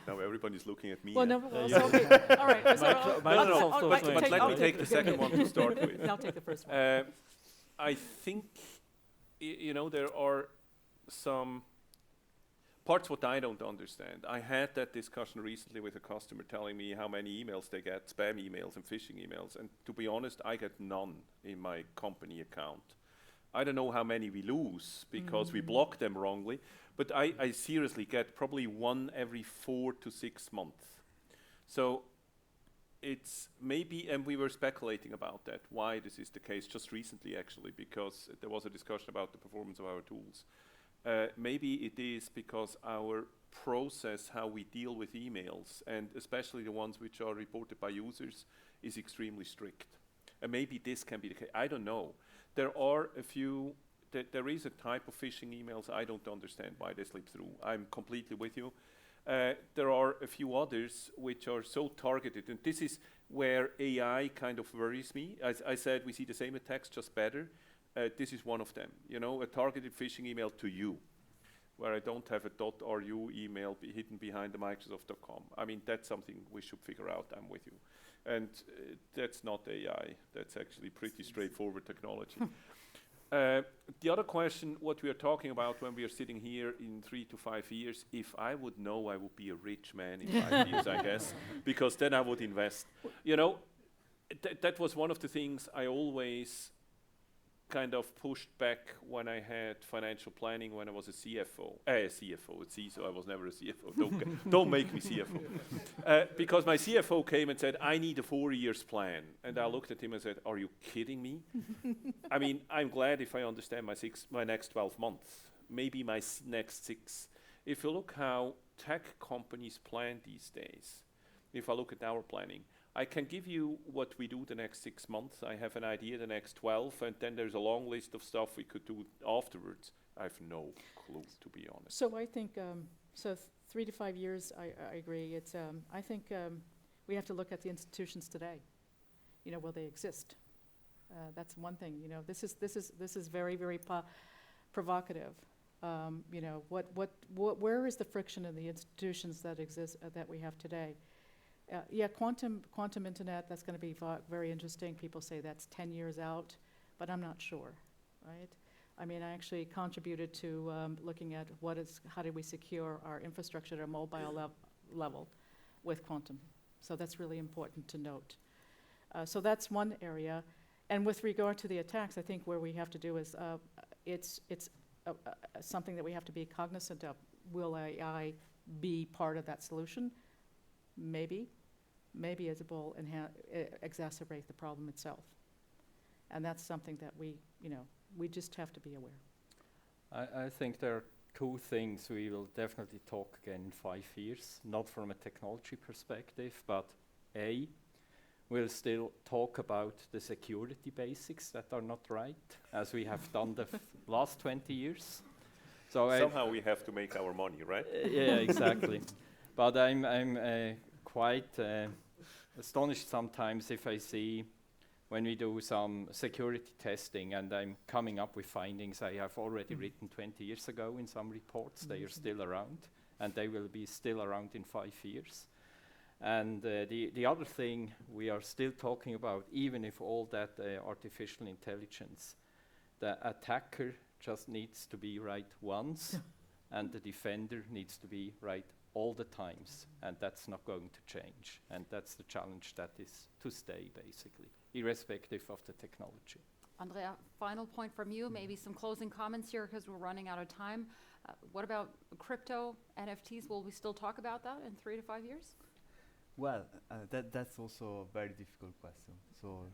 Now everybody's looking at me. Well, eh? no, well, so, okay. All right. So, But let me take the second one to start with. I'll take the first one. I think, you know, there are some parts what I don't understand. I had that discussion recently with a customer telling me how many emails they get, spam emails and phishing emails. And to be honest, I get none in my company account. I don't know how many we lose because we block them wrongly, but I seriously get probably one every 4 to 6 months. So it's maybe, and we were speculating about that, why this is the case just recently actually, because there was a discussion about the performance of our tools. Maybe it is because our process, how we deal with emails, and especially the ones which are reported by users, is extremely strict. And maybe this can be the case, I don't know. There are a few, there is a type of phishing emails I don't understand why they slip through. I'm completely with you. There are a few others which are so targeted, and this is where AI kind of worries me. As I said, we see the same attacks, just better. This is one of them, you know, a targeted phishing email to you, where I don't have a .ru email hidden behind the Microsoft.com. I mean, that's something we should figure out, I'm with you. And that's not AI, that's actually pretty straightforward technology. The other question, what we are talking about when we are sitting here in 3 to 5 years, if I would know, I would be a rich man in 5 years, I guess, because then I would invest. You know, that was one of the things I always kind of pushed back when I had financial planning when I was a CFO. A CISO, I was never a CFO, don't make me CFO. Because my CFO came and said, I need a 4 years plan. And I looked at him and said, are you kidding me? I mean, I'm glad if I understand my next 12 months, maybe my next 6. If you look how tech companies plan these days, if I look at our planning, I can give you what we do the next 6 months. I have an idea the next 12, and then there's a long list of stuff we could do afterwards. I have no clue, to be honest. So I think, 3 to 5 years, I agree. It's, I think we have to look at the institutions today. You know, will they exist? That's one thing. You know, this is very, very provocative. You know, where is the friction in the institutions that exist that we have today? Yeah, quantum internet, that's going to be very interesting. People say that's 10 years out, but I'm not sure, right? I mean, I actually contributed to looking at how do we secure our infrastructure at a mobile level with quantum. So that's really important to note. So that's one area. And with regard to the attacks, I think where we have to do is, it's something that we have to be cognizant of. Will AI be part of that solution? Maybe as it will exacerbate the problem itself. And that's something that we just have to be aware. I think there are 2 things we will definitely talk again in 5 years, not from a technology perspective, but we'll still talk about the security basics that are not right, as we have done the last 20 years. So somehow we have to make our money, right? Yeah, exactly. But I'm quite astonished sometimes if I see when we do some security testing and I'm coming up with findings I have already written 20 years ago in some reports. They are still around, and they will be still around in 5 years. And the other thing we are still talking about, even if all that artificial intelligence, the attacker just needs to be right once, and the defender needs to be right all the times, and that's not going to change. And that's the challenge that is to stay, basically, irrespective of the technology. Andrea, final point from you, maybe some closing comments here because we're running out of time. What about crypto, NFTs? Will we still talk about that in 3 to 5 years? Well, that's also a very difficult question. So,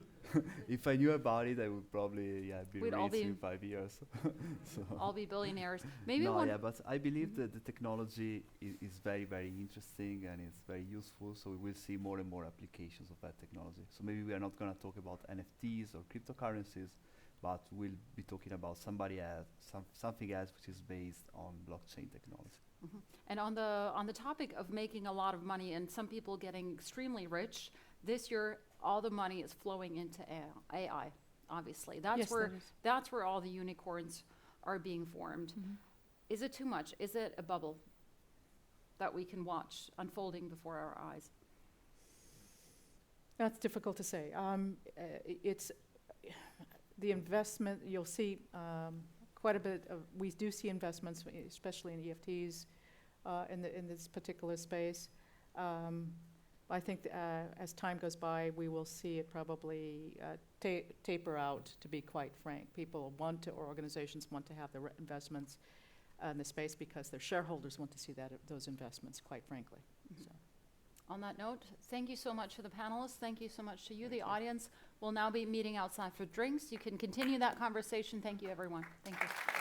if I knew about it, I would probably be We'd all rich be in 5 years. So all be billionaires. Maybe no, one. yeah, but I believe that the technology is very, very interesting and it's very useful. So we will see more and more applications of that technology. So maybe we are not going to talk about NFTs or cryptocurrencies, but we'll be talking about something else which is based on blockchain technology. Mhm. And on the topic of making a lot of money and some people getting extremely rich, this year all the money is flowing into AI. Obviously, Yes, that is. that's where all the unicorns are being formed. Mhm. Is it too much? Is it a bubble that we can watch unfolding before our eyes? That's difficult to say. It's the investment, you'll see quite a bit of, we do see investments, especially in EFTs, in this particular space. I think as time goes by, we will see it probably taper out, to be quite frank. People want to, or organizations want to have the investments in the space because their shareholders want to see those investments, quite frankly. Mhm. So. On that note, thank you so much to the panelists. Thank you so much to you, the audience. We'll now be meeting outside for drinks. You can continue that conversation. Thank you, everyone. Thank you.